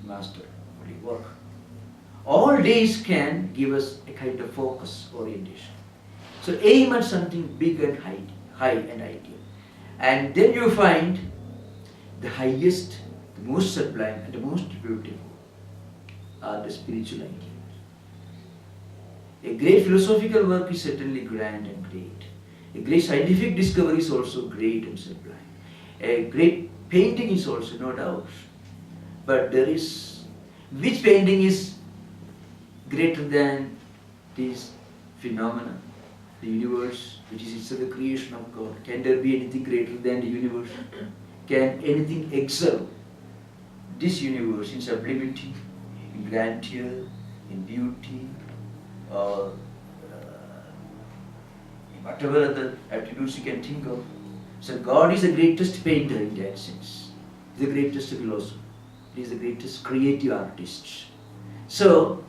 master work. All these can give us a kind of focus, orientation. So aim at something big and high and ideal. And then you find the highest, the most sublime and the most beautiful are the spiritual ideals. A great philosophical work is certainly grand and great. A great scientific discovery is also great and sublime. A great painting is also, no doubt. But there is, which painting is greater than this phenomena, the universe, which is itself the creation of God? Can there be anything greater than the universe? Can anything excel this universe in sublimity, in grandeur, in beauty, or whatever other attributes you can think of? So God is the greatest painter in that sense, the greatest philosopher, He is the greatest creative artist. So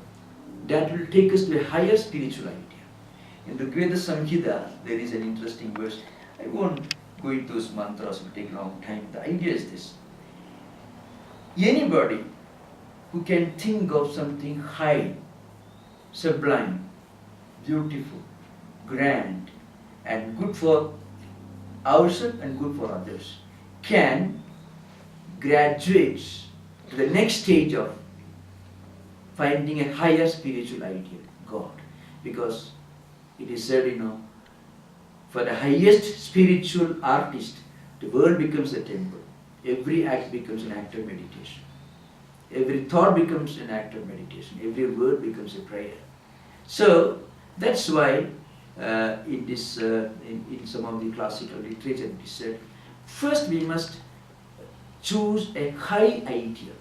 that will take us to a higher spiritual idea. In the Rigveda Samhita, there is an interesting verse. I won't go into those mantras, it will take a long time. The idea is this. Anybody who can think of something high, sublime, beautiful, grand, and good for ourselves and good for others, can graduate to the next stage of finding a higher spiritual ideal, God. Because it is said, for the highest spiritual artist, the world becomes a temple. Every act becomes an act of meditation. Every thought becomes an act of meditation. Every word becomes a prayer. So that's why in some of the classical literature it is said, first we must choose a high ideal.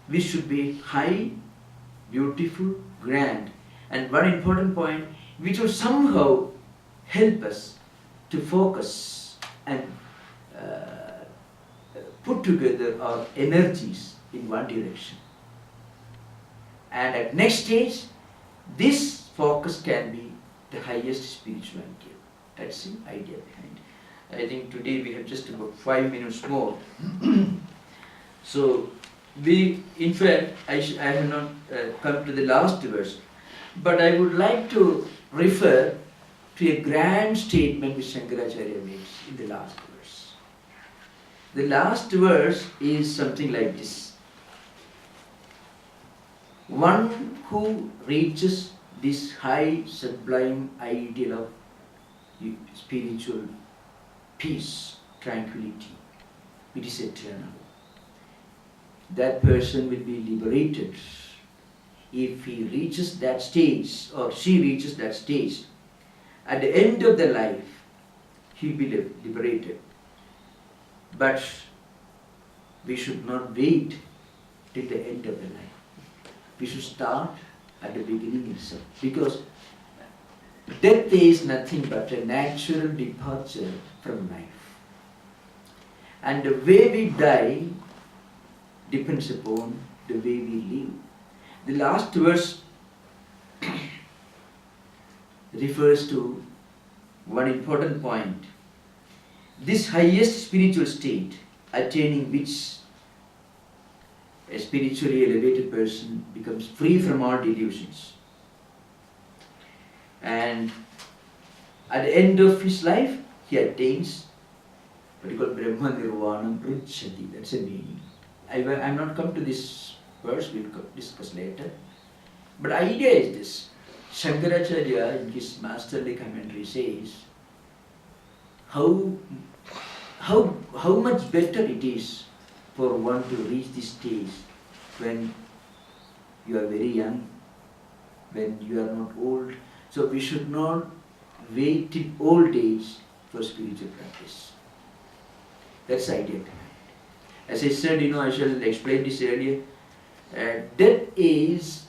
We should be high, beautiful, grand, and one important point which will somehow help us to focus and put together our energies in one direction. And at next stage, this focus can be the highest spiritual ideal. That's the idea behind it. I think today we have just about 5 minutes more. So, in fact, I have not come to the last verse, but I would like to refer to a grand statement which Shankaracharya makes in the last verse. The last verse is something like this. One who reaches this high sublime ideal of spiritual peace, tranquility, it is eternal. That person will be liberated if he reaches that stage or she reaches that stage. At the end of the life, he will be liberated. But we should not wait till the end of the life. We should start at the beginning itself. Because death is nothing but a natural departure from life. And the way we die depends upon the way we live. The last verse refers to one important point. This highest spiritual state, attaining which a spiritually elevated person becomes free from all delusions. And at the end of his life, he attains what you call Brahma Nirvanam Pruchati. That's a meaning. I'm not come to this verse, we'll discuss later. But the idea is this. Shankaracharya in his masterly commentary says how much better it is for one to reach this stage when you are very young, when you are not old. So we should not wait till old age for spiritual practice. That's the idea. As I said, I shall explain this earlier. Death is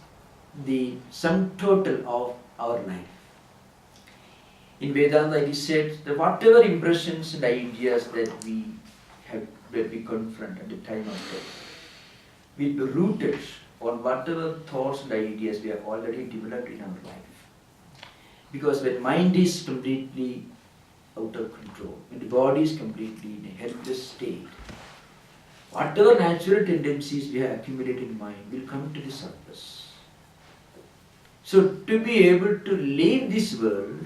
the sum total of our life. In Vedanta it is said that whatever impressions and ideas that we confront at the time of death will be rooted on whatever thoughts and ideas we have already developed in our life. Because when mind is completely out of control, when the body is completely in a helpless state, whatever natural tendencies we have accumulated in mind will come to the surface. So to be able to leave this world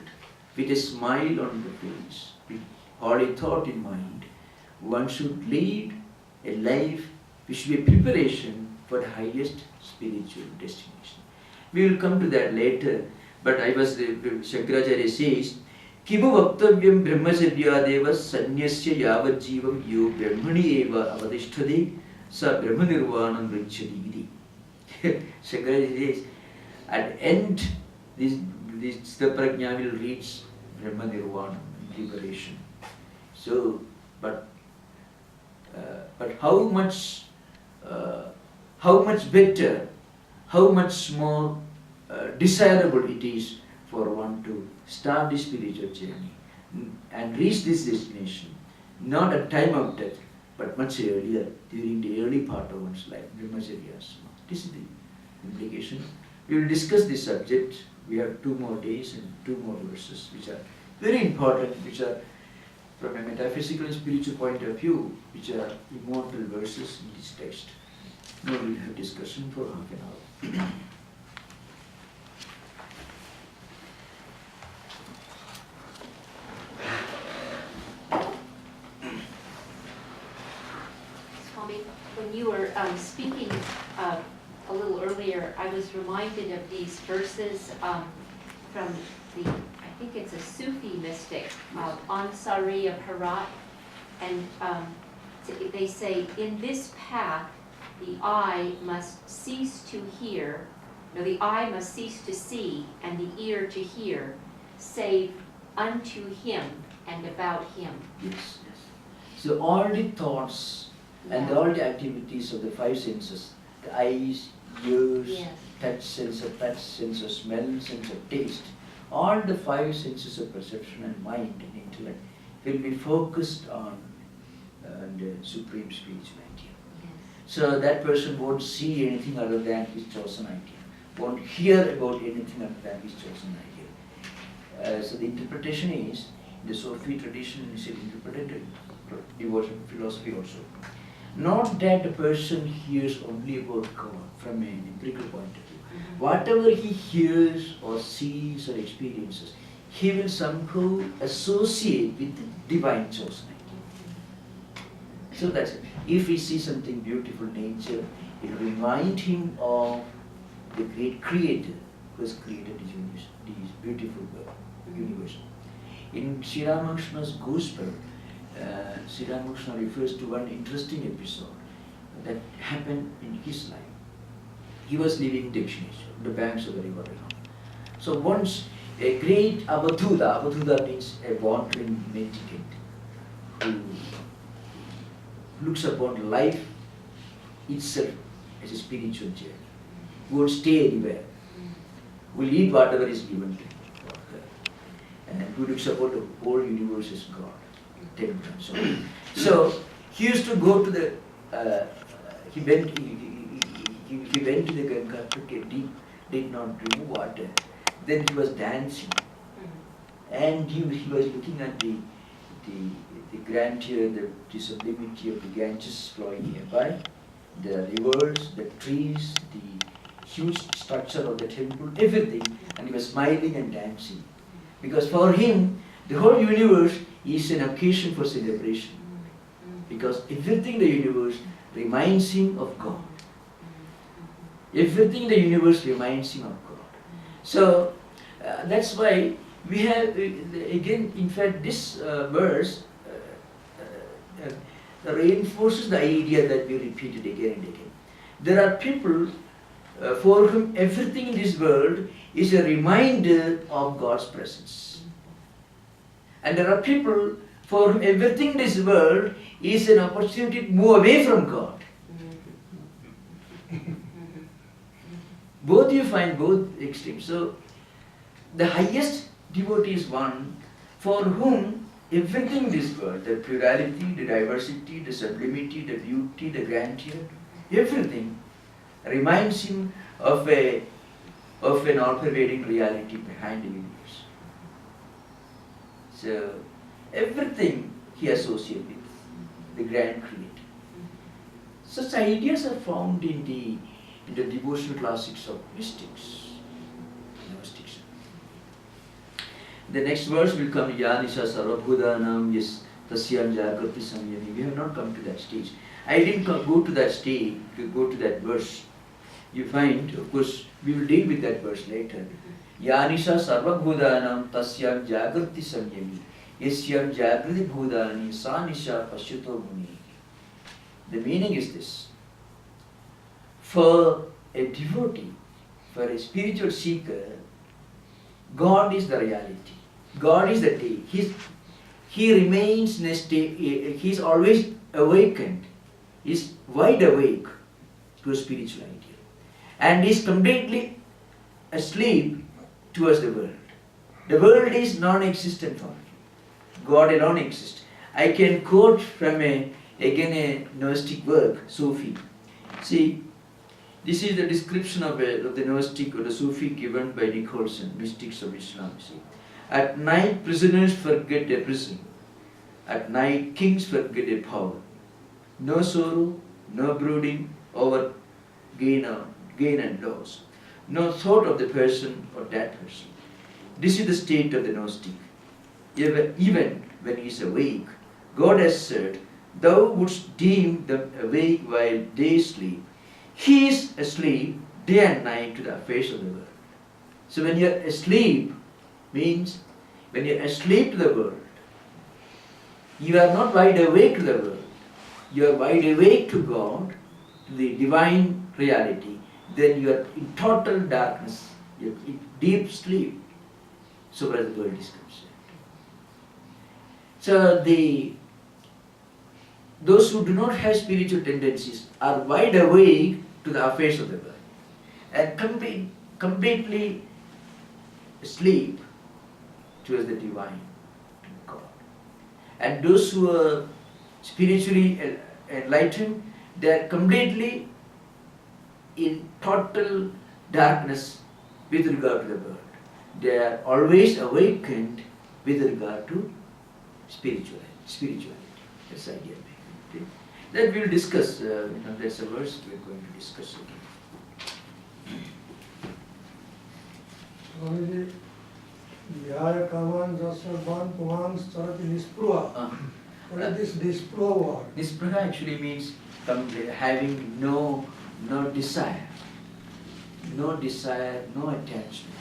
with a smile on the face, with holy thought in mind, one should lead a life which should be preparation for the highest spiritual destination. We will come to that later, but Shankaracharya says, Kimu Vaktavyam Brahmacharyadeva Sanyasya Yavat Jivam Yo Brahmani Eva Avadishtade Sa Brahmanirvanam Vrichadi. Shankaraji says, at the end, this Sthitaprajna will reach Brahmanirvanam, liberation. So, but how much better, how much more desirable it is for one to start this spiritual journey and reach this destination, not at time of death, but much earlier, during the early part of one's life, Brahmacharya. This is the implication. We will discuss this subject. We have 2 more days and 2 more verses, which are very important, which are from a metaphysical and spiritual point of view, which are immortal verses in this text. Now we will have discussion for half an hour. Swami, when you were speaking a little earlier, I was reminded of these verses from the, I think it's a Sufi mystic, Ansari of Herat, and they say, in this path, the eye must cease to hear, no, the eye must cease to see, and the ear to hear, save unto him and about him. Yes, yes. So all the thoughts and all the activities of the 5 senses, the eyes, ears, touch sense of smell, sense of taste, all the 5 senses of perception and mind and intellect will be focused on the supreme spiritual idea. So that person won't see anything other than his chosen idea, won't hear about anything other than his chosen idea. So the interpretation is, in the Sufi tradition, is interpreted devotion philosophy also. Not that the person hears only about God from an empirical point of view. Whatever he hears or sees or experiences, he will somehow associate with the divine chosen idea. So that's it. If he sees something beautiful, nature, it will remind him of the great creator who has created this beautiful universe. In Sri Ramakrishna's Gospel, Sri Ramakrishna refers to one interesting episode that happened in his life. He was living in Dakshineshwar, the banks of the river. So once a great Abadhuda means a wandering mendicant who looks upon life itself as a spiritual journey, who won't stay anywhere, will eat whatever is given to him, and who looks upon the whole universe as God. So he used to go to the he went to the Ganga to get deep, did not drink water. Then he was dancing, and he was looking at the grandeur, the sublimity of the Ganges flowing nearby, the rivers, the trees, the huge structure of the temple, everything, and he was smiling and dancing, because for him the whole universe is an occasion for celebration, because everything in the universe reminds him of God. Everything in the universe reminds him of God. So that's why we have, again, in fact, this verse reinforces the idea that we repeated again and again. There are people for whom everything in this world is a reminder of God's presence. And there are people for whom everything in this world is an opportunity to move away from God. Both you find both extremes. So the highest devotee is one for whom everything in this world, the plurality, the diversity, the sublimity, the beauty, the grandeur, everything reminds him of an all-pervading reality behind the universe. So everything he associates with the grand creator. Such ideas are found in the devotional classics of mystics. The next verse will come, Yanisha Sarvabhudanam Yes Tasyan Jagrati Samyami. We have not come to that stage. I didn't go to that stage, go to that verse. You find, of course, we will deal with that verse later. Yanisha sarvabhudanam tasyam jagrati samyami yasyam jagrati bhudani sanisha pashyuto muni. The meaning is this. For a devotee, for a spiritual seeker, God is the reality. God is the day. He remains in a state, he is always awakened. He is wide awake to a spiritual idea. And he is completely asleep towards the world. The world is non-existent for him. God alone exists. I can quote from a Gnostic work, Sufi. See, this is the description of the Gnostic or the Sufi given by Nicholson, mystics of Islam. See, at night prisoners forget their prison. At night kings forget their power. No sorrow, no brooding over gain and loss. No thought of the person or that person. This is the state of the Gnostic. Even when he is awake, God has said, thou wouldst deem them awake while they sleep. He is asleep day and night to the affairs of the world. So when you are asleep, means when you are asleep to the world, you are not wide awake to the world. You are wide awake to God, to the divine reality. Then you are in total darkness, you are in deep sleep. So far as the world is concerned. So those who do not have spiritual tendencies are wide awake to the affairs of the world and completely asleep towards the divine, to God. And those who are spiritually enlightened, they are completely in total darkness with regard to the world. They are always awakened with regard to spirituality. That's the idea. Okay? That we'll discuss, that's a verse we're going to discuss again. Swamiji, Vyaya Kaman Jasraban Puman Starati Nispruha. What is this Nispruha word? Nispruha actually means having no desire. No desire, no attachment.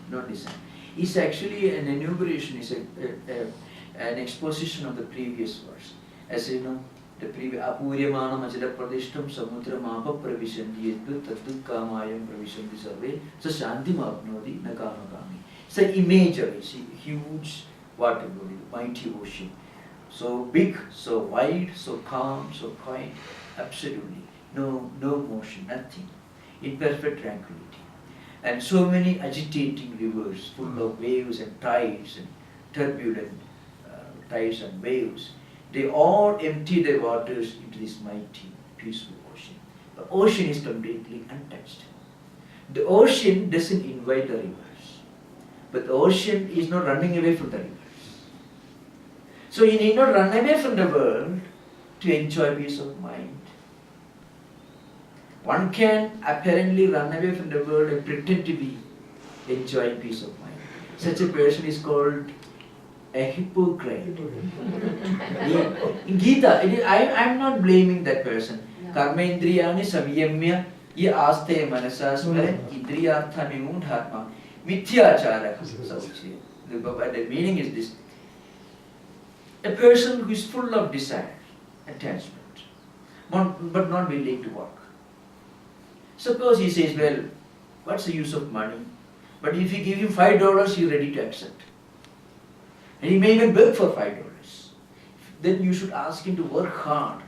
No desire. It's actually an enumeration, it's an exposition of the previous verse. As you know, the previous Apuryamana Majala Pradishtam Samudra Mapa Pravishanti Yeddu Tattu Kamayam Pravishanti Sarve So Shanti Mapnodi Nakamakami. It's an imagery, see, huge water body, mighty ocean. So big, so wide, so calm, so quiet, absolutely. No motion, nothing. In perfect tranquility. And so many agitating rivers full of waves and tides and turbulent tides and waves. They all empty their waters into this mighty, peaceful ocean. The ocean is completely untouched. The ocean doesn't invite the rivers, but the ocean is not running away from the rivers. So you need not run away from the world to enjoy peace of mind. One can apparently run away from the world and pretend to be enjoying peace of mind. Such a person is called a hypocrite. In Gita, I am not blaming that person. Karma indriyani samyamya ye aste manasasmare indriyartha vimudhatma mithya-achara. The meaning is this. A person who is full of desire, attachment, but not willing to work. Suppose he says, well, what's the use of money? But if you give him $5, he's ready to accept. And he may even beg for $5. Then you should ask him to work hard.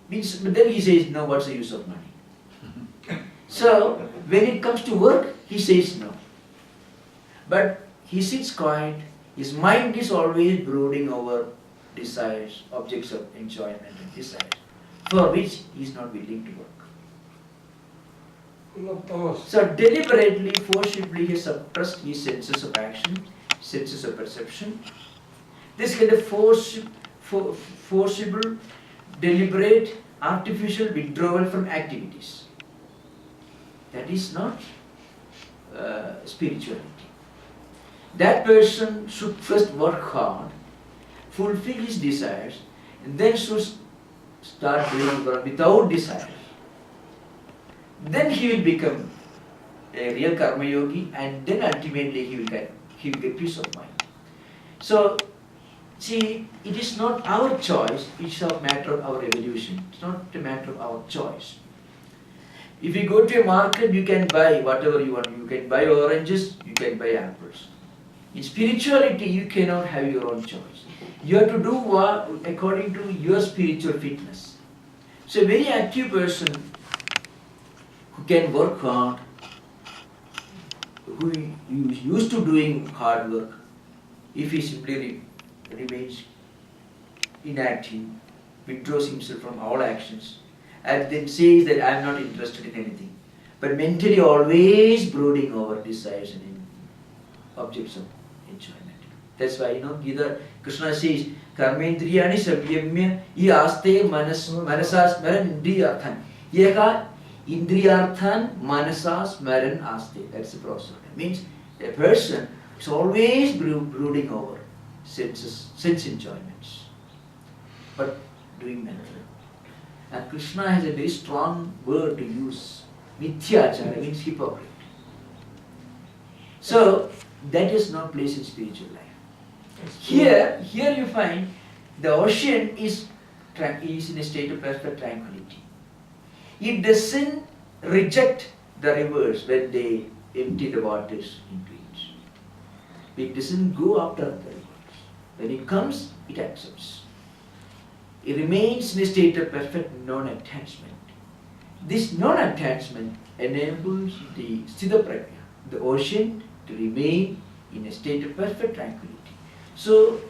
But then he says, no, what's the use of money? So, when it comes to work, he says no. But he sits quiet, his mind is always brooding over desires, objects of enjoyment and desires, for which he is not willing to work. So deliberately, forcibly, he suppressed his senses of action, senses of perception. This kind of forcible, deliberate, artificial withdrawal from activities. That is not spirituality. That person should first work hard, fulfill his desires, and then should start doing work without desire. Then he will become a real karma yogi, and then ultimately he will get peace of mind. So, see, it is not our choice, it's a matter of our evolution. It's not a matter of our choice. If you go to a market, you can buy whatever you want. You can buy oranges, you can buy apples. In spirituality, you cannot have your own choice. You have to do what according to your spiritual fitness. So a very active person who can work hard, who is used to doing hard work, if he simply remains inactive, withdraws himself from all actions, and then says that I am not interested in anything, but mentally always brooding over desires and objects of enjoyment. That's why, Gita, Krishna says, Karmendriyani savyamya yaste manasas smaran indriyarthan. Yeka indriyarthan manasas smaran aste. That's the process. It means a person is always brooding over sense enjoyments, but doing mental. And Krishna has a very strong word to use. Mithya-acharya means hypocrite. So, that is no place in spiritual life. Here you find the ocean is in a state of perfect tranquility. It doesn't reject the rivers when they empty the waters into it. It doesn't go after the rivers. When it comes, it accepts. It remains in a state of perfect non-attachment. This non-attachment enables the Sthitaprajna, the ocean, to remain in a state of perfect tranquility. So,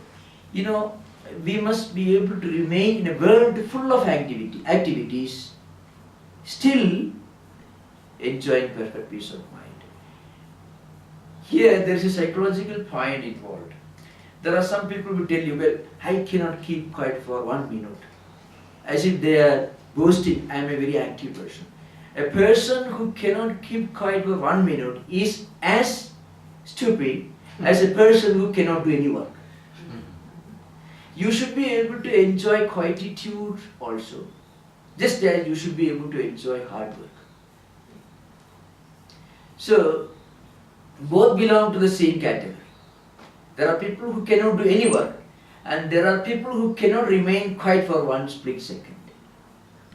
we must be able to remain in a world full of activities, still enjoying perfect peace of mind. Here there is a psychological point involved. There are some people who tell you, well, I cannot keep quiet for 1 minute. As if they are boasting, I am a very active person. A person who cannot keep quiet for 1 minute is as stupid as a person who cannot do any work. You should be able to enjoy quietude also, just as you should be able to enjoy hard work. So, both belong to the same category. There are people who cannot do any work, and there are people who cannot remain quiet for 1 split second.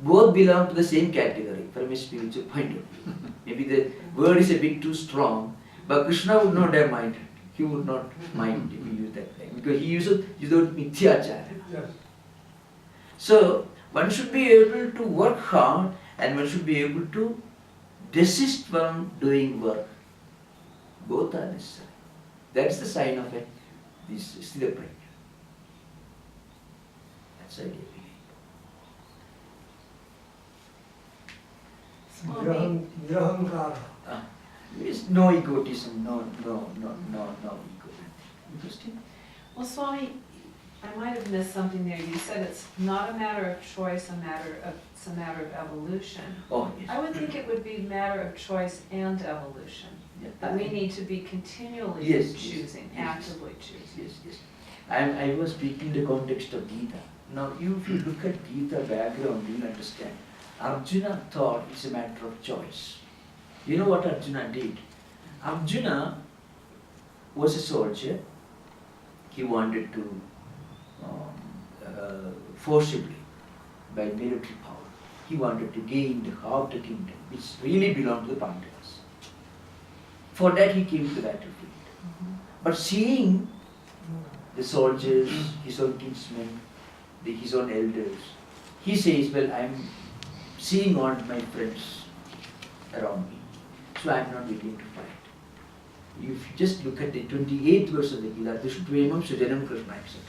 Both belong to the same category from a spiritual point of view. Maybe the word is a bit too strong, but Krishna would not have minded. He would not mind if we use that way, because he uses mithya-acharya. Yes. So, one should be able to work hard, and one should be able to desist from doing work. Both are necessary. That's the sign of this Sthitaprajna. That's the idea. Nirahankara. There is no egotism, no ego. Interesting. Well, Swami, I might have missed something there. You said it's not a matter of choice, it's a matter of evolution. Oh, yes. I would think it would be a matter of choice and evolution. Yeah. That we need to be continually choosing, actively choosing. Yes. I was speaking in the context of Gita. Now, if you look at Gita background, you will understand. Arjuna thought it's a matter of choice. You know what Arjuna did? Arjuna was a soldier. He wanted to forcibly, by military power, he wanted to gain the half the kingdom, which really belonged to the Pandavas. For that he came to the battlefield. But seeing the soldiers, his own kinsmen, his own elders, he says, well, I am seeing all my friends around me, so I am not willing to fight. If you just look at the 28th verse of the Gita, Dushtvaimam Sujanam Krishna, etc.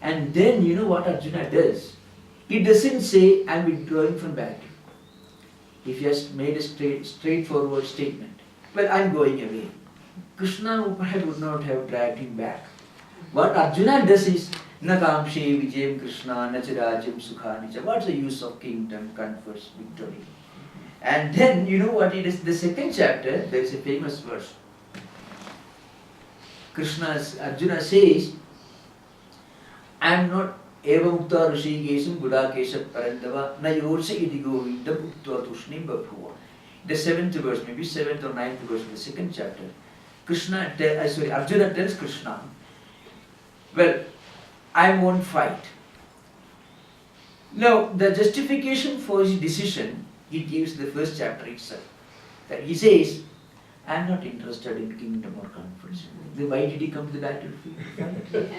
And then you know what Arjuna does? He doesn't say, I am withdrawing from battle. He just made a straightforward statement. Well, I am going away. Krishna would not have dragged him back. What Arjuna does is, na kamshe vijayam Krishna, na chirajam sukha. What's the use of kingdom, comforts, victory? And then, you know what it is? The second chapter, there is a famous verse. Arjuna says, I am not eva mukta rishikesam gudakesha parandava na yorse idigo vindam uktva tushnim babhuva. the 7th verse, maybe 7th or 9th verse of the 2nd chapter, Arjuna tells Krishna, well, I won't fight. Now, the justification for his decision, he gives the 1st chapter itself. That he says, I am not interested in kingdom or conference. Then why did he come to the battlefield?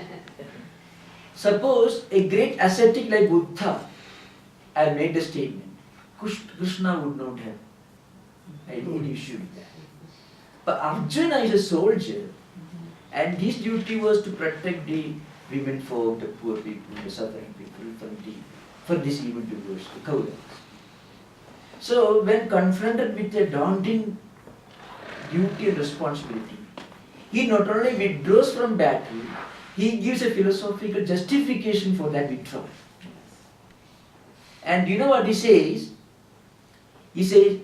Suppose a great ascetic like Buddha had made a statement, Krishna would not have any issue with that. But Arjuna is a soldier, and his duty was to protect the women folk, the poor people, the suffering people from these evil doers, the Kauravas. So when confronted with a daunting duty and responsibility, he not only withdraws from battle, he gives a philosophical justification for that withdrawal. And you know what he says? He says,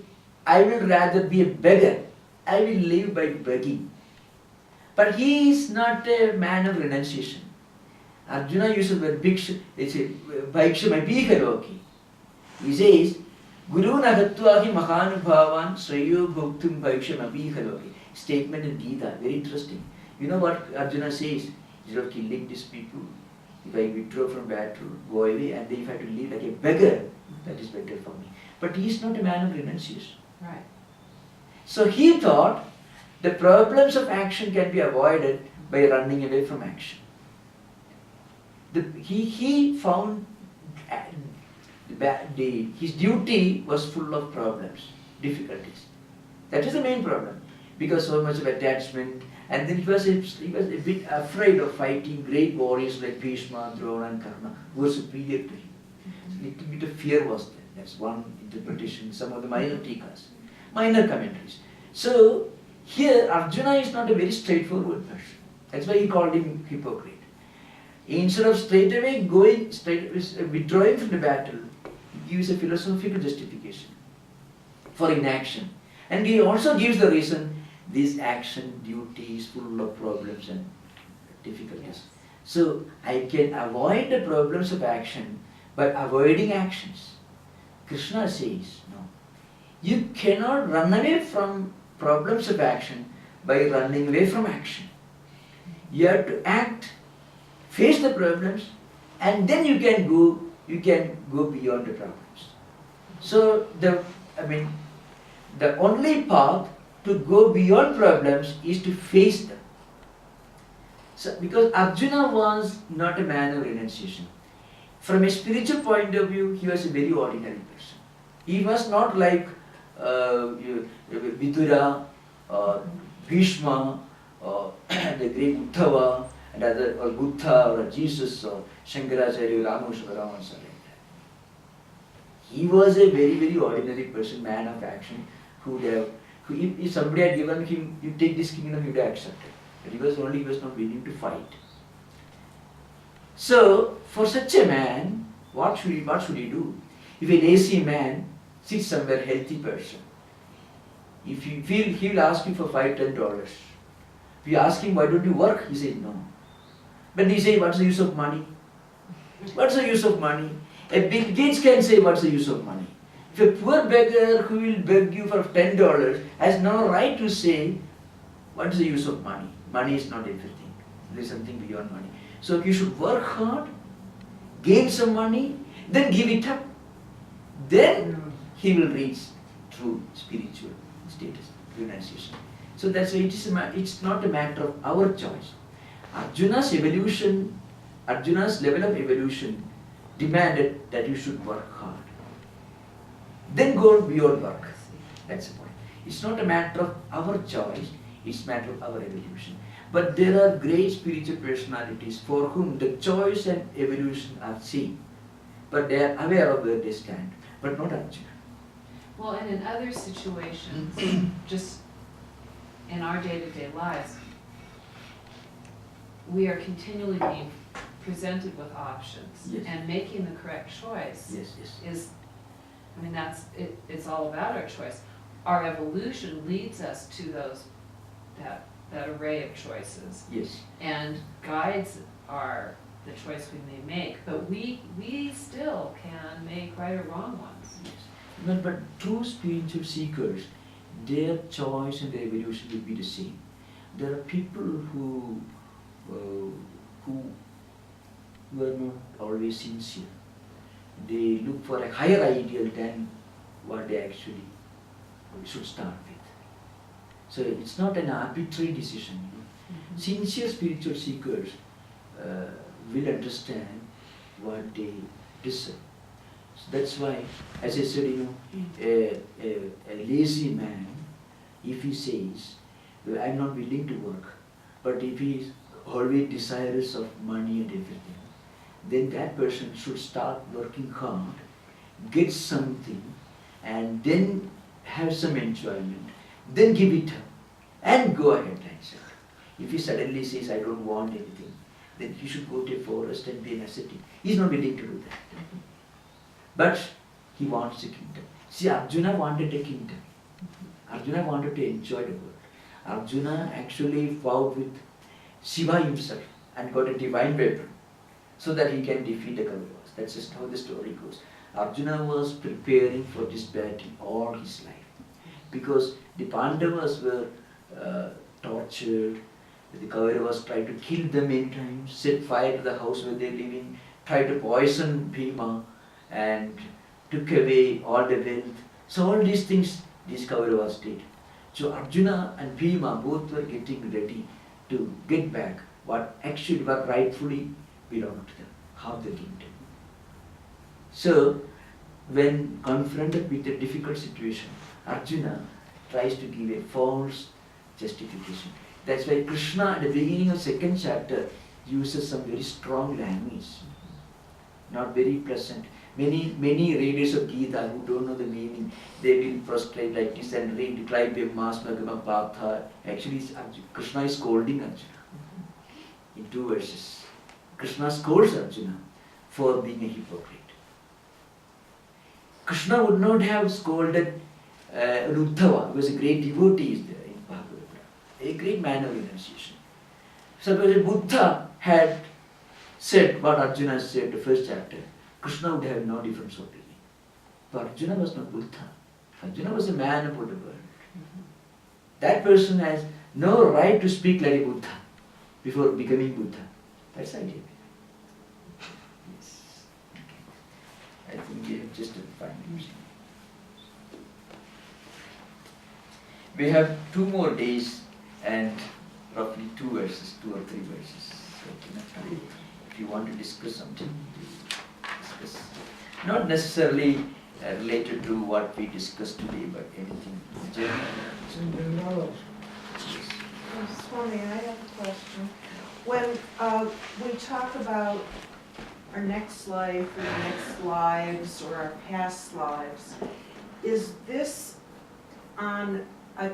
I will rather be a beggar. I will live by begging. But he is not a man of renunciation. Arjuna uses the word bhiksha, they say, bhiksha mabhikaloki. He says, Guru nagatvahi mahanubhavan srayo bhuktum bhiksha mabhikaloki. Statement in Gita, very interesting. You know what Arjuna says? Instead of killing these people, if I withdraw from battle, go away, and then if I have to live like a beggar, that is better for me. But he is not a man of renunciation. Right. So he thought the problems of action can be avoided by running away from action. He found his duty was full of problems, difficulties. That is the main problem, because so much of attachment, and then he was a bit afraid of fighting great warriors like Bhishma, Drona and Karna, who were superior to him. A little bit of fear was there. That's one interpretation, some of the minor tikas, minor commentaries. So here Arjuna is not a very straightforward person. That's why he called him hypocrite. Instead of straightaway withdrawing from the battle, he gives a philosophical justification for inaction. And he also gives the reason this action, duty is full of problems and difficulties. Yes. So I can avoid the problems of action by avoiding actions. Krishna says, no. You cannot run away from problems of action by running away from action. You have to act, face the problems, and then you can go beyond the problems. So the only path to go beyond problems is to face them. So because Arjuna was not a man of renunciation. From a spiritual point of view, he was a very ordinary person. He was not like Vidura, Bhishma, the great Uddhava, and other, or Buddha, or Jesus, or Shankaracharya, Ramakrishna Order. He was a very, very ordinary person, man of action, if somebody had given him, you take this kingdom, he would have accepted. But he was not willing to fight. So, for such a man, what should he do? If a lazy man sits somewhere, healthy person, if you feel, he will ask you for $5-10. If you ask him, why don't you work? He says, no. But he says, what's the use of money? What's the use of money? A Bill Gates can say, what's the use of money? If a poor beggar who will beg you for $10 has no right to say, what's the use of money? Money is not everything. There is something beyond money. So you should work hard, gain some money, then give it up. Then he will reach true spiritual status, renunciation. So that's why it's not a matter of our choice. Arjuna's level of evolution demanded that you should work hard. Then go beyond work. That's the point. It's not a matter of our choice, it's a matter of our evolution. But there are great spiritual personalities for whom the choice and evolution are seen. But they are aware of where they stand, but not Arjuna. Well, and in other situations, just in our day-to-day lives, we are continually being presented with options, yes, and making the correct choice is, it's all about our choice. Our evolution leads us to that array of choices, yes, and guides the choice we may make, but we still can make right or wrong ones. yes. No, but true spiritual seekers, their choice and their evolution will be the same. There are people who were not always sincere. They look for a higher ideal than what they actually should start with. So it's not an arbitrary decision. Sincere spiritual seekers will understand what they deserve. So that's why, as I said, a lazy man, if he says, well, I'm not willing to work, but if he is always desirous of money and everything, then that person should start working hard, get something, and then have some enjoyment, then give it up, and go ahead and say. If he suddenly says, I don't want anything, then he should go to a forest and be an ascetic. He's not willing to do that. But he wants a kingdom. See, Arjuna wanted a kingdom. Arjuna wanted to enjoy the world. Arjuna actually vowed with Shiva himself and got a divine weapon so that he can defeat the Kauravas. That's just how the story goes. Arjuna was preparing for this battle all his life because the Pandavas were tortured. The Kauravas tried to kill them many times, set fire to the house where they were living, tried to poison Bhima and took away all the wealth. So all these things these Kauravas did. So Arjuna and Bhima both were getting ready to get back what rightfully belonged to them, half the kingdom. So when confronted with a difficult situation, Arjuna tries to give a false justification. That's why Krishna at the beginning of second chapter uses some very strong language, not very pleasant. Many readers of Gita who don't know the meaning, they will prostrate like this and read Magama Partha. Actually, Krishna is scolding Arjuna in 2 verses. Krishna scolds Arjuna for being a hypocrite. Krishna would not have scolded Uddhava, who was a great devotee there in Bhagavad-Gītā, a great man of renunciation. Suppose Buddha had said what Arjuna said in the first chapter, Krishna would have no difference opinion. But Arjuna was not Buddha. Arjuna was a man about the world. That person has no right to speak like a Buddha before becoming Buddha. That's the idea. Yes. Okay. I think we have just 5 minutes. We have 2 more days and roughly 2 verses, 2 or 3 verses. So enough time. If you want to discuss something, discuss. Not necessarily related to what we discussed today, but anything in general. Swami, I have a question. When we talk about our next life or next lives or our past lives, is this on a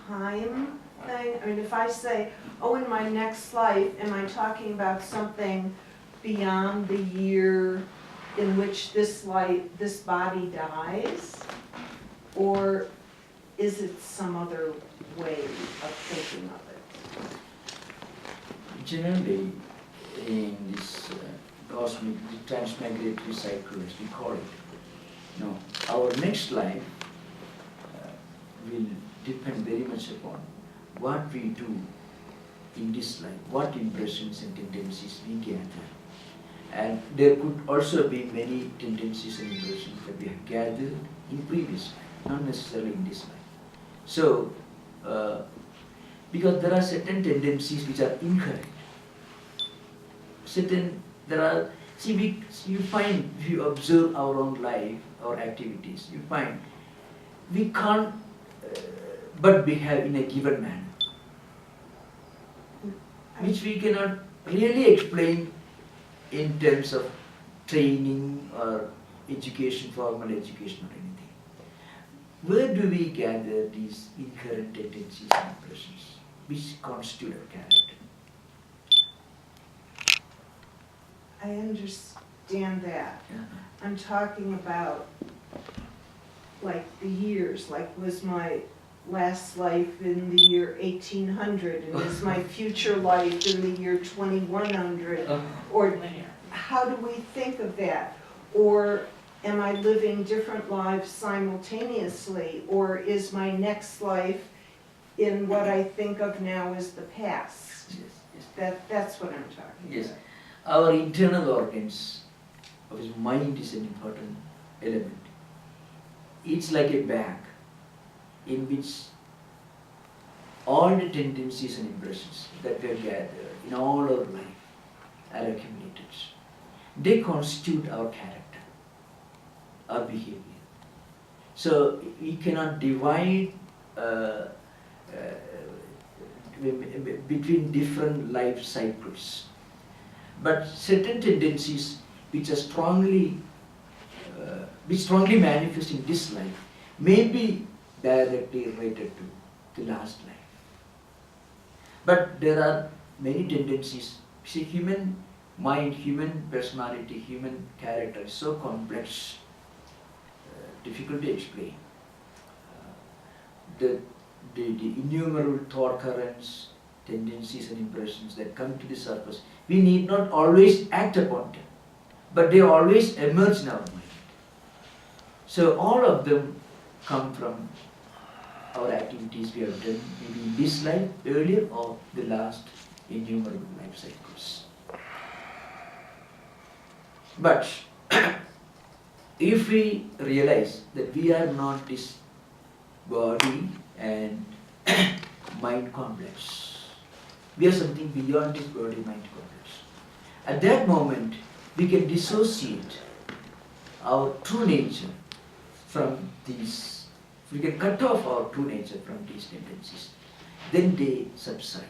time thing? I mean, if I say, oh, in my next life, am I talking about something beyond the year in which this body dies? Or is it some other way of thinking of it? Generally, in this cosmic transmigratory cycle, as we call it, no, our next life will depend very much upon what we do in this life, what impressions and tendencies we gather. And there could also be many tendencies and impressions that we have gathered in previous life, not necessarily in this life. So, because there are certain tendencies which are inherent. You find, if you observe our own life, our activities, you find we can't but behave in a given manner, which we cannot really explain in terms of training or education, formal education or anything. Where do we gather these inherent tendencies and impressions which constitute our character? I understand that. Yeah. I'm talking about like the years, like was my last life in the year 1800 and is my future life in the year 2100? Or how do we think of that? Or am I living different lives simultaneously, or is my next life in what I think of now as the past? Yes. That's what I'm talking Yes. about. Our internal organs of his mind is an important element. It's like a bag in which all the tendencies and impressions that were gathered in all our life are accumulated. They constitute our character, our behavior. So we cannot divide between different life cycles. But certain tendencies which are strongly manifest in this life may be directly related to the last life. But there are many tendencies. See, human mind, human personality, human character is so complex, difficult to explain. The innumerable thought currents, tendencies and impressions that come to the surface, we need not always act upon them, but they always emerge in our mind. So all of them come from our activities we have done maybe in this life, earlier, or the last innumerable life cycles. But if we realize that we are not this body and mind complex, we are something beyond this body-mind complex. At that moment, we can dissociate our true nature from these. We can cut off our true nature from these tendencies. Then they subside.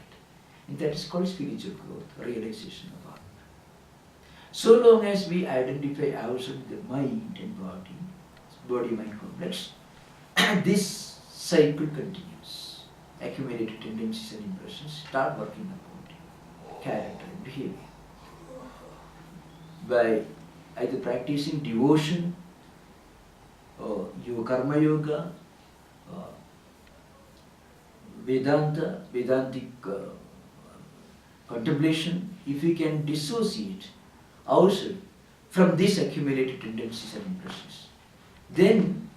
And that is called spiritual growth, realization of Atma. So long as we identify ourselves with the mind and body, body-mind complex, this cycle continues. Accumulated tendencies and impressions start working upon character and behavior. By either practicing devotion, or karma yoga, Vedanta, Vedantic contemplation, if we can dissociate ourselves from these accumulated tendencies and impressions, then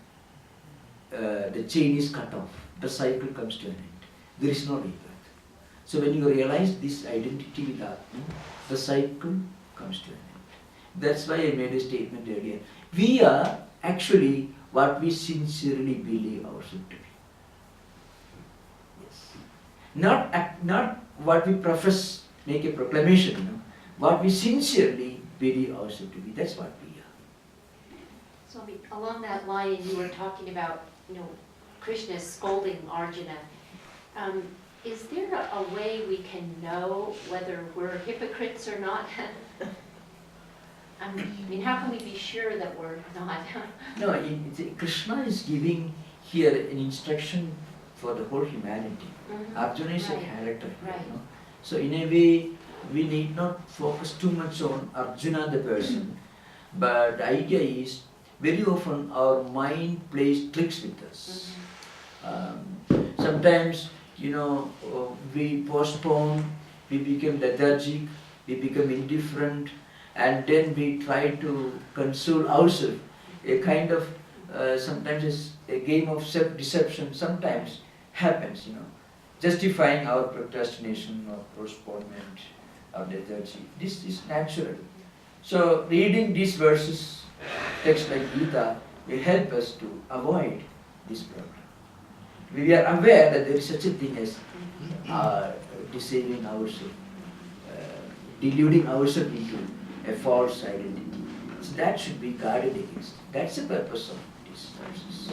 the chain is cut off, the cycle comes to an end. There is no rebirth. So when you realize this identity with Atma, the cycle comes to an end. That's why I made a statement earlier. We are actually what we sincerely believe ourselves to be. Yes. Not what we profess, make a proclamation, what we sincerely believe ourselves to be. That's what we are. Swami, along that line, you were talking about, Krishna scolding Arjuna. Is there a way we can know whether we're hypocrites or not? I mean, how can we be sure that we're not? No, Krishna is giving here an instruction for the whole humanity. Mm-hmm. Arjuna is Right. a character here, Right. So in a way, we need not focus too much on Arjuna the person, but the idea is very often our mind plays tricks with us. Sometimes, we postpone, we become lethargic, we become indifferent, and then we try to console ourselves. A kind of, sometimes a game of self-deception sometimes happens, justifying our procrastination or postponement or lethargy. This is natural. So reading these verses, texts like Gita, will help us to avoid this problem. We are aware that there is such a thing as deceiving ourselves, deluding ourselves into a false identity. So that should be guarded against. That's the purpose of these verses.